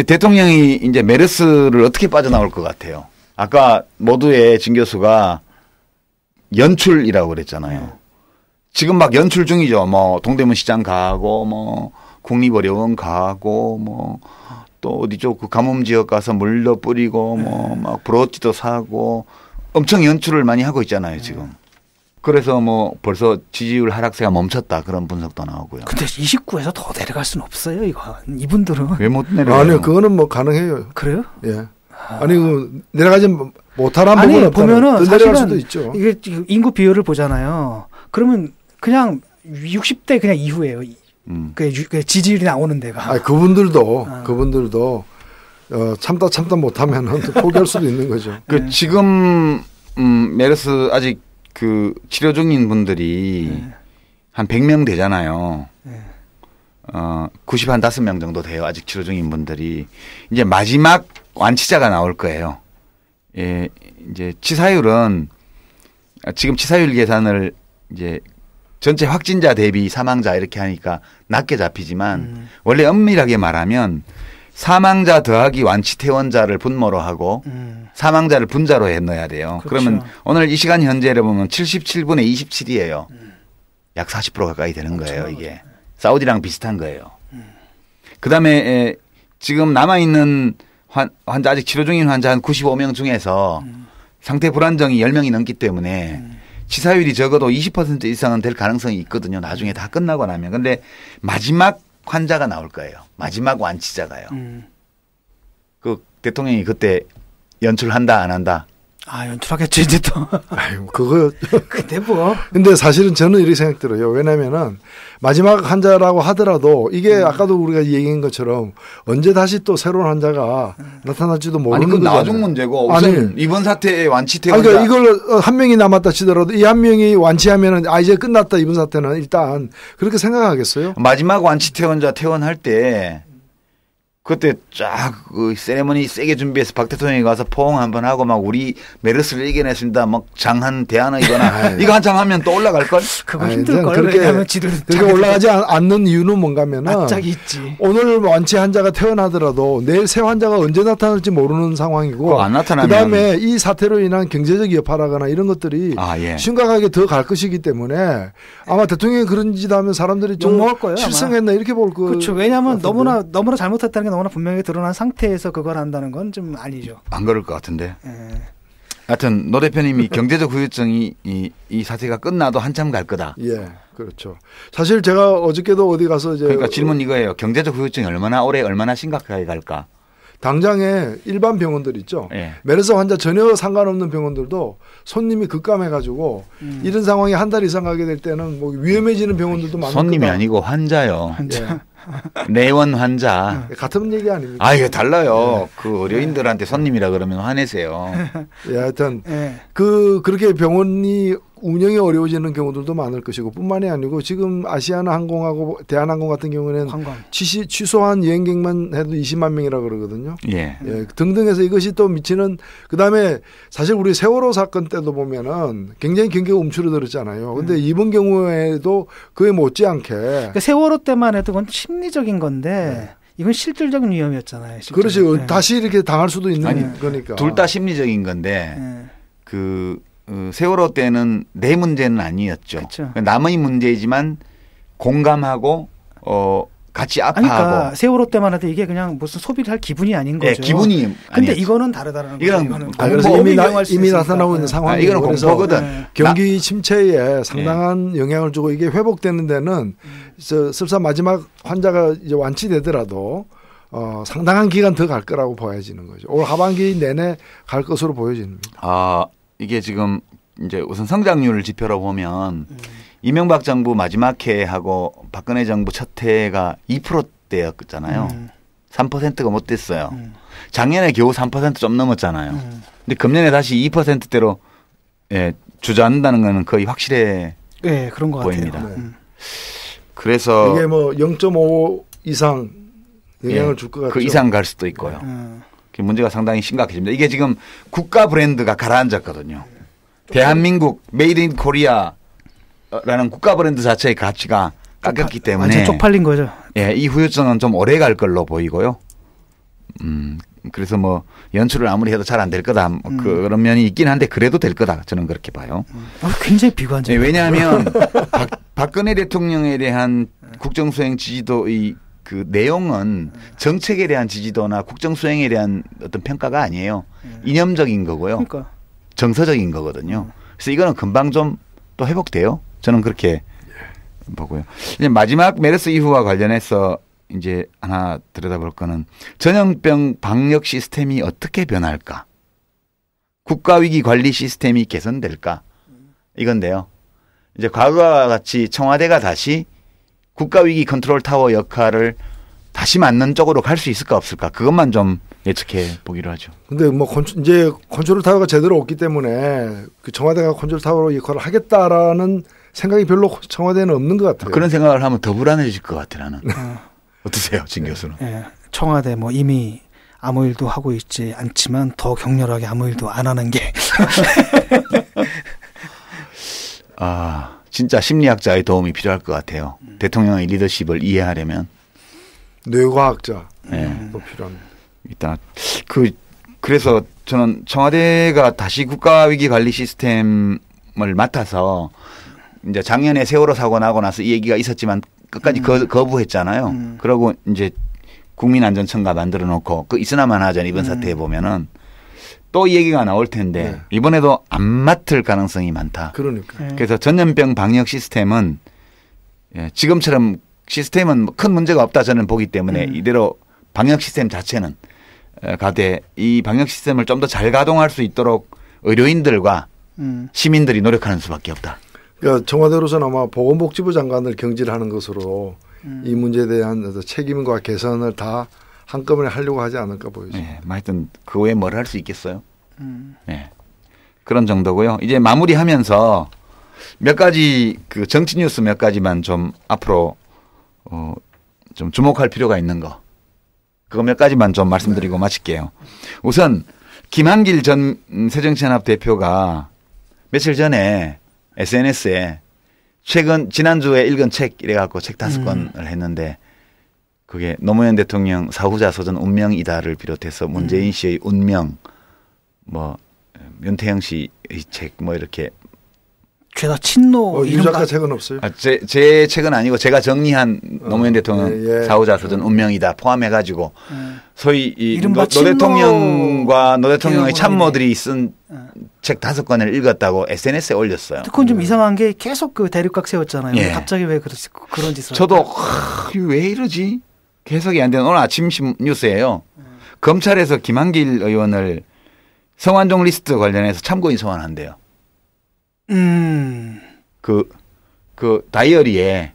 대통령이 이제 메르스를 어떻게 빠져나올 것 같아요. 아까 모두의 진 교수가 연출이라고 그랬잖아요. 지금 막 연출 중이죠. 뭐 동대문 시장 가고 뭐 국립어려원 가고 뭐 또 어디죠? 그 가뭄 지역 가서 물도 뿌리고 뭐 막 브로치도 사고 엄청 연출을 많이 하고 있잖아요, 지금. 그래서 뭐 벌써 지지율 하락세가 멈췄다 그런 분석도 나오고요. 근데 29에서 더 내려갈 수는 없어요, 이거. 이분들은. 왜 못 내려가요? 아니요, 그거는 뭐 가능해요. 그래요? 예. 아니 그 내려가지 못하라는 아니, 부분은 보면은 내려갈 사실은 수도 있죠. 이게 지금 인구 비율을 보잖아요. 그러면 그냥 60대 그냥 이후예요. 그 지지율이 나오는 데가. 아니, 그분들도 참다 못하면 포기할 수도 있는 거죠. 그 지금 메르스 아직 그 치료 중인 분들이 한 100명 되잖아요. 95명 정도 돼요. 아직 치료 중인 분들이. 이제 마지막 완치자가 나올 거예요. 예, 이제 치사율은 지금 치사율 계산을 이제 전체 확진자 대비 사망자 이렇게 하니까 낮게 잡히지만 원래 엄밀하게 말하면 사망자 더하기 완치 퇴원자를 분모로 하고 사망자를 분자로 해 넣어야 돼요. 그렇죠. 그러면 오늘 이 시간 현재를 보면 77분의 27이에요. 약 40% 가까이 되는 거예요, 이게. 사우디랑 비슷한 거예요. 그다음에 지금 남아있는 환자 아직 치료 중인 환자 한 95명 중에서 상태 불안정이 10명이 넘기 때문에 치사율이 적어도 20% 이상은 될 가능성이 있거든요. 나중에 다 끝나고 나면. 근데 마지막 환자가 나올 거예요. 마지막 완치자가요. 그 대통령이 그때 연출한다 안 한다? 아, 연출하겠죠, 이제 또. 아유, 그거. 근데 뭐. 근데 사실은 저는 이렇게 생각 들어요. 왜냐면은 마지막 환자라고 하더라도 이게 아까도 우리가 얘기한 것처럼 언제 다시 또 새로운 환자가 나타날지도 모르는 거잖아요. 거잖아요. 나중 문제고 우선 이번 사태의 완치 퇴원자. 그러니까 이걸 한 명이 남았다 치더라도 이 한 명이 완치하면은 이제 끝났다 이번 사태는 일단 그렇게 생각하겠어요? 마지막 완치 퇴원자 퇴원할 때 그때 쫙 그 세레머니 세게 준비해서 박 대통령이 가서 포옹 한번 하고 막 우리 메르스를 이겨냈습니다. 막 장한 대안이거나 이거 한참 하면 또 올라갈 걸? 그거 힘들 걸. 왜냐하면 지들 그렇게 올라가지 않는 이유는 뭔가면은 낯짝이 있지. 오늘 완치 환자가 태어나더라도 내일 새 환자가 언제 나타날지 모르는 상황이고 안 나타나면 그다음에 이 사태로 인한 경제적 여파라거나 이런 것들이 예. 심각하게 더 갈 것이기 때문에 아마 대통령이 그런 짓 하면 사람들이 좀 먹을 거예요. 실성했나 이렇게 볼 거예요. 그렇죠. 왜냐하면 너무나 잘못했다는 게 너무나 분명히 드러난 상태에서 그걸 한다는 건 좀 아니죠. 안 그럴 것 같은데. 하여튼 노 대표님이 경제적 후유증이 이 사태가 끝나도 한참 갈 거다. 예, 그렇죠. 사실 제가 어저께도 어디 가서 이제 그러니까 질문 이거예요. 경제적 후유증이 얼마나 심각하게 갈까? 당장에 일반 병원들 있죠. 예. 메르스 환자 전혀 상관없는 병원들도 손님이 급감해가지고 이런 상황이 한 달 이상 가게 될 때는 뭐 위험해지는 병원들도 많을 거다. 손님이 아니고 환자요. 예. 내원 환자. 같은 얘기 아닙니까? 아, 이거 달라요. 그 의료인들한테 손님이라 그러면 화내세요. 예, 하여튼 그렇게 병원이 운영이 어려워지는 경우들도 많을 것이고 뿐만이 아니고 지금 아시아나항공하고 대한항공 같은 경우는 취소한 여행객만 해도 20만 명이라 그러거든요. 예. 등등해서 이것이 또 미치는 그다음에 사실 우리 세월호 사건 때도 보면은 굉장히 경기가 움츠러들었잖아요. 근데 이번 경우에도 그에 못지않게 그러니까 세월호 때만 해도 그건 심리적인 건데 이건 실질적인 위험이었잖아요. 그렇죠. 다시 이렇게 당할 수도 있는 거니까. 둘 다 심리적인 건데 세월호 때는 내 문제는 아니었죠. 그렇죠. 남의 문제이지만 공감하고 같이 아파하고. 그러니까 세월호 때만 해도 이게 그냥 무슨 소비를 할 기분이 아닌 거죠. 네, 기분이. 근데 이거는 다르다는 거죠. 이거는 그래서 이미 나타나고 있는 상황이고. 이거는 공포거든. 경기 침체에 상당한 영향을 주고 이게 회복되는 데는 설사 마지막 환자가 이제 완치되더라도 상당한 기간 더 갈 거라고 보여지는 거죠. 올 하반기 내내 갈 것으로 보여집니다. 이게 지금 이제 우선 성장률 지표로 보면 이명박 정부 마지막 해하고 박근혜 정부 첫 해가 2%대였잖아요. 3%가 못 됐어요. 작년에 겨우 3% 좀 넘었잖아요. 근데 금년에 다시 2%대로 주저앉는다는 거는 거의 확실해 그런 것 보입니다. 같아요. 그래서 이게 뭐 0.5 이상 영향을 줄 것 같죠. 그 이상 갈 수도 있고요. 문제가 상당히 심각해집니다. 이게 지금 국가 브랜드가 가라앉았거든요. 대한민국 메이드 인 코리아라는 국가 브랜드 자체의 가치가 깎였기 때문에 완전 쪽팔린 거죠. 이 후유증은 좀 오래 갈 걸로 보이고요. 그래서 뭐 연출을 아무리 해도 잘 안 될 거다 그런 면이 있긴 한데 그래도 될 거다 저는 그렇게 봐요. 굉장히 비관적. 네, 왜냐하면 박근혜 대통령에 대한 국정수행 지지도의 그 내용은 정책에 대한 지지도나 국정수행에 대한 어떤 평가가 아니에요. 이념적인 거고요. 그러니까. 정서적인 거거든요. 그래서 이거는 금방 좀 또 회복돼요. 저는 그렇게 보고요. 이제 마지막 메르스 이후와 관련해서 이제 하나 들여다볼 거는 전염병 방역 시스템이 어떻게 변할까? 국가위기 관리 시스템이 개선될까? 이건데요. 이제 과거와 같이 청와대가 다시 국가위기 컨트롤 타워 역할을 다시 맞는 쪽으로 갈 수 있을까 없을까? 그것만 좀 예측해 보기로 하죠. 근데 뭐 이제 컨트롤 타워가 제대로 없기 때문에 그 청와대가 컨트롤 타워 역할을 하겠다라는 생각이 별로 청와대는 없는 것 같아요. 그런 생각을 하면 더 불안해질 것 같아 나는. 어떠세요, 진 교수는? 예, 청와대 뭐 이미 아무 일도 하고 있지 않지만 더 격렬하게 아무 일도 안 하는 게. 아, 진짜 심리학자의 도움이 필요할 것 같아요. 대통령의 리더십을 이해하려면. 뇌과학자 네. 또 필요합니다. 일단 그래서 저는 청와대가 다시 국가위기관리 시스템을 맡아서 이제 작년에 세월호 사고 나고 나서 이 얘기가 있었지만 끝까지 거부했잖아요. 그러고 이제 국민안전청가 만들어 놓고 그 있으나만 하자 이번 사태에 보면은 또 이 얘기가 나올 텐데 네. 이번에도 안 맡을 가능성이 많다. 그러니까. 그래서 전염병 방역 시스템은 지금처럼 시스템은 큰 문제가 없다 저는 보기 때문에 이대로 방역 시스템 자체는 가되 이 방역 시스템을 좀 더 잘 가동할 수 있도록 의료인들과 시민들이 노력하는 수밖에 없다. 그러니까 청와대로서는 아마 보건복지부 장관을 경질하는 것으로 이 문제에 대한 책임과 개선을 다 한꺼번에 하려고 하지 않을까 보이죠. 네, 하여튼 그 외에 뭘 할 수 있겠어요. 네. 그런 정도고요. 이제 마무리하면서 몇 가지 그 정치 뉴스 몇 가지만 좀 앞으로 좀 주목할 필요가 있는 거. 그거 몇 가지만 좀 말씀드리고 마칠게요. 우선 김한길 전 새정치연합 대표가 며칠 전에 SNS에 지난주에 읽은 책 이래갖고 책 5권을 했는데 그게 노무현 대통령 사후자 소전 운명이다를 비롯해서 문재인 씨의 운명, 뭐 윤태영 씨의 책 뭐 이렇게 죄다 친노 유 작가 책은 없어요? 제 책은 아니고 제가 정리한 노무현 대통령 사후자 소전 운명이다 포함해가지고 소위 노 대통령과 노 대통령의 참모들이 쓴 책 5권을 읽었다고 SNS에 올렸어요. 그건 좀 이상한 게 계속 그 대립각 세웠잖아요. 예. 갑자기 왜 그런 짓을 저도 왜 이러지? 해석이 안 되는 오늘 아침 뉴스예요. 검찰에서 김한길 의원을 성완종 리스트 관련해서 참고인 소환한대요. 그 다이어리에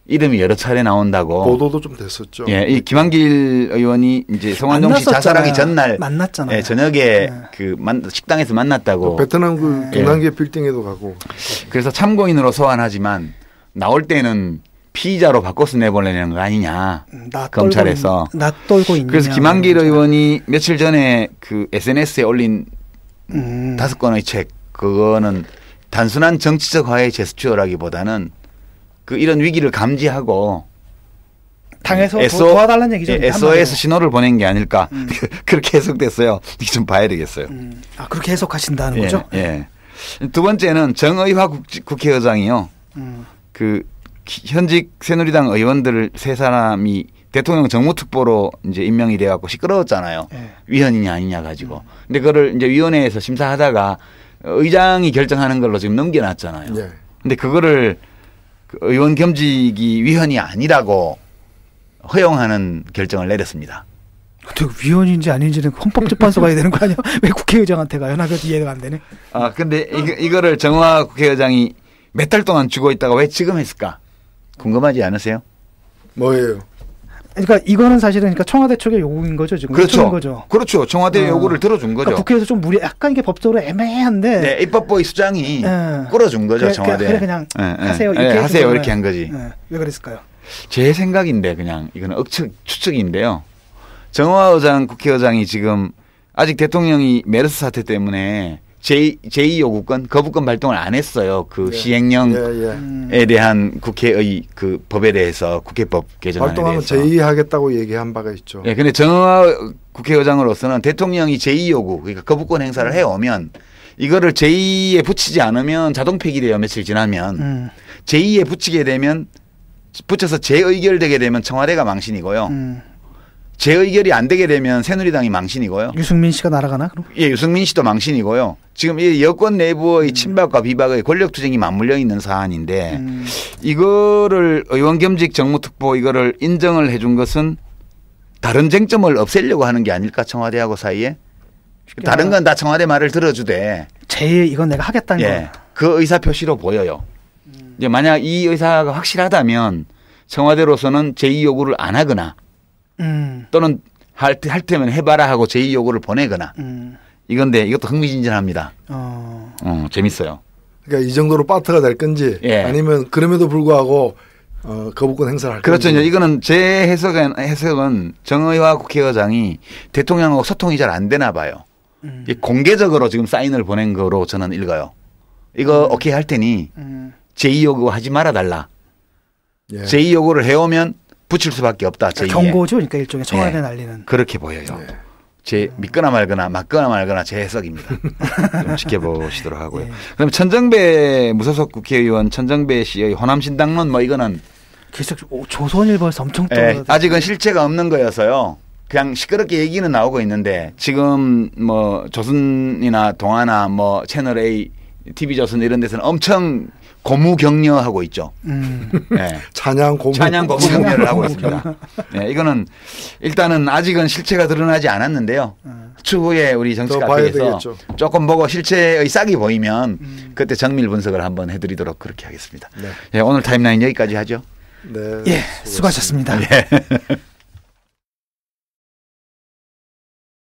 이름이 여러 차례 나온다고. 보도도 좀 됐었죠. 예, 이 김한길 의원이 이제 성완종 씨 자살하기 전날 만났잖아요. 예, 저녁에 그 식당에서 만났다고. 베트남 그 동남계 빌딩에도 가고. 그래서 참고인으로 소환하지만 나올 때는 피의자로 바꿔서 내보내는 거 아니냐. 검찰에서. 낯떨고 있냐. 그래서 김한길 의원이 며칠 전에 그 SNS에 올린 5권의 책 그거는 단순한 정치적 화해 제스처라기보다는 그 이런 위기를 감지하고 당에서 도와달라는 얘기죠. SOS 신호를 보낸 게 아닐까 그렇게 해석됐어요. 이게 좀 봐야 되겠어요. 그렇게 해석하신다는 거죠? 예. 두 번째는 정의화 국회의장이요. 그 현직 새누리당 의원들 3사람이 대통령 정무특보로 이제 임명이 돼갖고 시끄러웠잖아요. 위헌이냐 아니냐 가지고. 근데 그거를 이제 위원회에서 심사하다가 의장이 결정하는 걸로 지금 넘겨놨잖아요. 근데 그거를 의원 겸직이 위헌이 아니라고 허용하는 결정을 내렸습니다. 근데 위헌인지 아닌지는 헌법재판소 가야 되는 거 아니야? 왜 국회의장한테 가요? 나 그것도 이해가 안 되네. 근데 이거를 정화 국회의장이 몇 달 동안 주고 있다가 왜 지금 했을까? 궁금하지 않으세요? 뭐예요? 그러니까 이거는 사실은 그러니까 청와대 측의 요구인 거죠, 지금. 그렇죠. 거죠. 그렇죠. 청와대 요구를 들어준 거죠. 그러니까 국회에서 좀 약간 이게 법적으로 애매한데. 네, 입법부의 수장이 끌어준 거죠, 청와대. 그냥 하세요. 이렇게 하세요. 이렇게 한 거지. 왜 그랬을까요? 제 생각인데 그냥 이거는 추측인데요. 정화 의장 국회의장이 지금 아직 대통령이 메르스 사태 때문에 제2요구권 거부권 발동을 안 했어요. 그 시행령에 대한 국회의 그 법에 대해서 국회법 개정안에 발동하면 대해서 제의하겠다고 얘기한 바가 있죠. 예, 근데 정의화 국회의장으로서는 대통령이 제2요구 그러니까 거부권 행사를 해오면 이거를 제2에 붙이지 않으면 자동 폐기돼요. 며칠 지나면 제2에 붙이게 되면 붙여서 재의결되게 되면 청와대가 망신이고요. 재의결이 안 되게 되면 새누리당이 망신이고요. 유승민 씨가 날아가나 그럼? 예, 유승민 씨도 망신이고요. 지금 이 여권 내부의 친박과 비박의 권력투쟁이 맞물려 있는 사안인데 이거를 의원겸직 정무특보 이거를 인정을 해준 것은 다른 쟁점을 없애려고 하는 게 아닐까 청와대하고 사이에? 다른 건 다 청와대 말을 들어주되 이건 내가 하겠다는 거. 그 의사 표시로 보여요. 이제 만약 이 의사가 확실하다면 청와대로서는 제2 요구를 안 하거나 또는 할 테면 해봐라 하고 제2 요구를 보내거나 이건데 이것도 흥미진진합니다. 재밌어요. 그러니까 이 정도로 빠트가 될 건지 아니면 그럼에도 불구하고 거부권 행사를 할 그렇죠. 건지. 이거는 제 해석은 정의화 국회의장이 대통령하고 소통이 잘 안 되나 봐요. 공개적으로 지금 사인을 보낸 거로 저는 읽어요. 이거 오케이 할 테니 제2 요구 하지 말아달라. 제2 요구를 해오면 붙일 수밖에 없다. 그러니까 경고죠. 그러니까 일종의 청와대 날리는. 그렇게 보여요. 제 믿거나 말거나 맞거나 말거나 제 해석입니다. 좀 지켜보시도록 하고요. 그다음에 천정배 무소속 국회의원 천정배 씨의 호남신당론 뭐 이거는 계속 조선일보에서 엄청 아직은 실체가 없는 거여서요. 그냥 시끄럽게 얘기는 나오고 있는데 지금 뭐 조선이나 동아나 뭐 채널 A, TV조선 이런 데서는 엄청 고무 격려하고 있죠. 찬양 고무 격려를 하고 있습니다. 네, 이거는 아직은 실체가 드러나지 않았는데요. 추후에 우리 정치카페에서 조금 보고 실체의 싹이 보이면 그때 정밀 분석을 한번 해드리도록 그렇게 하겠습니다. 오늘 타임라인 여기까지 하죠. 수고하셨습니다.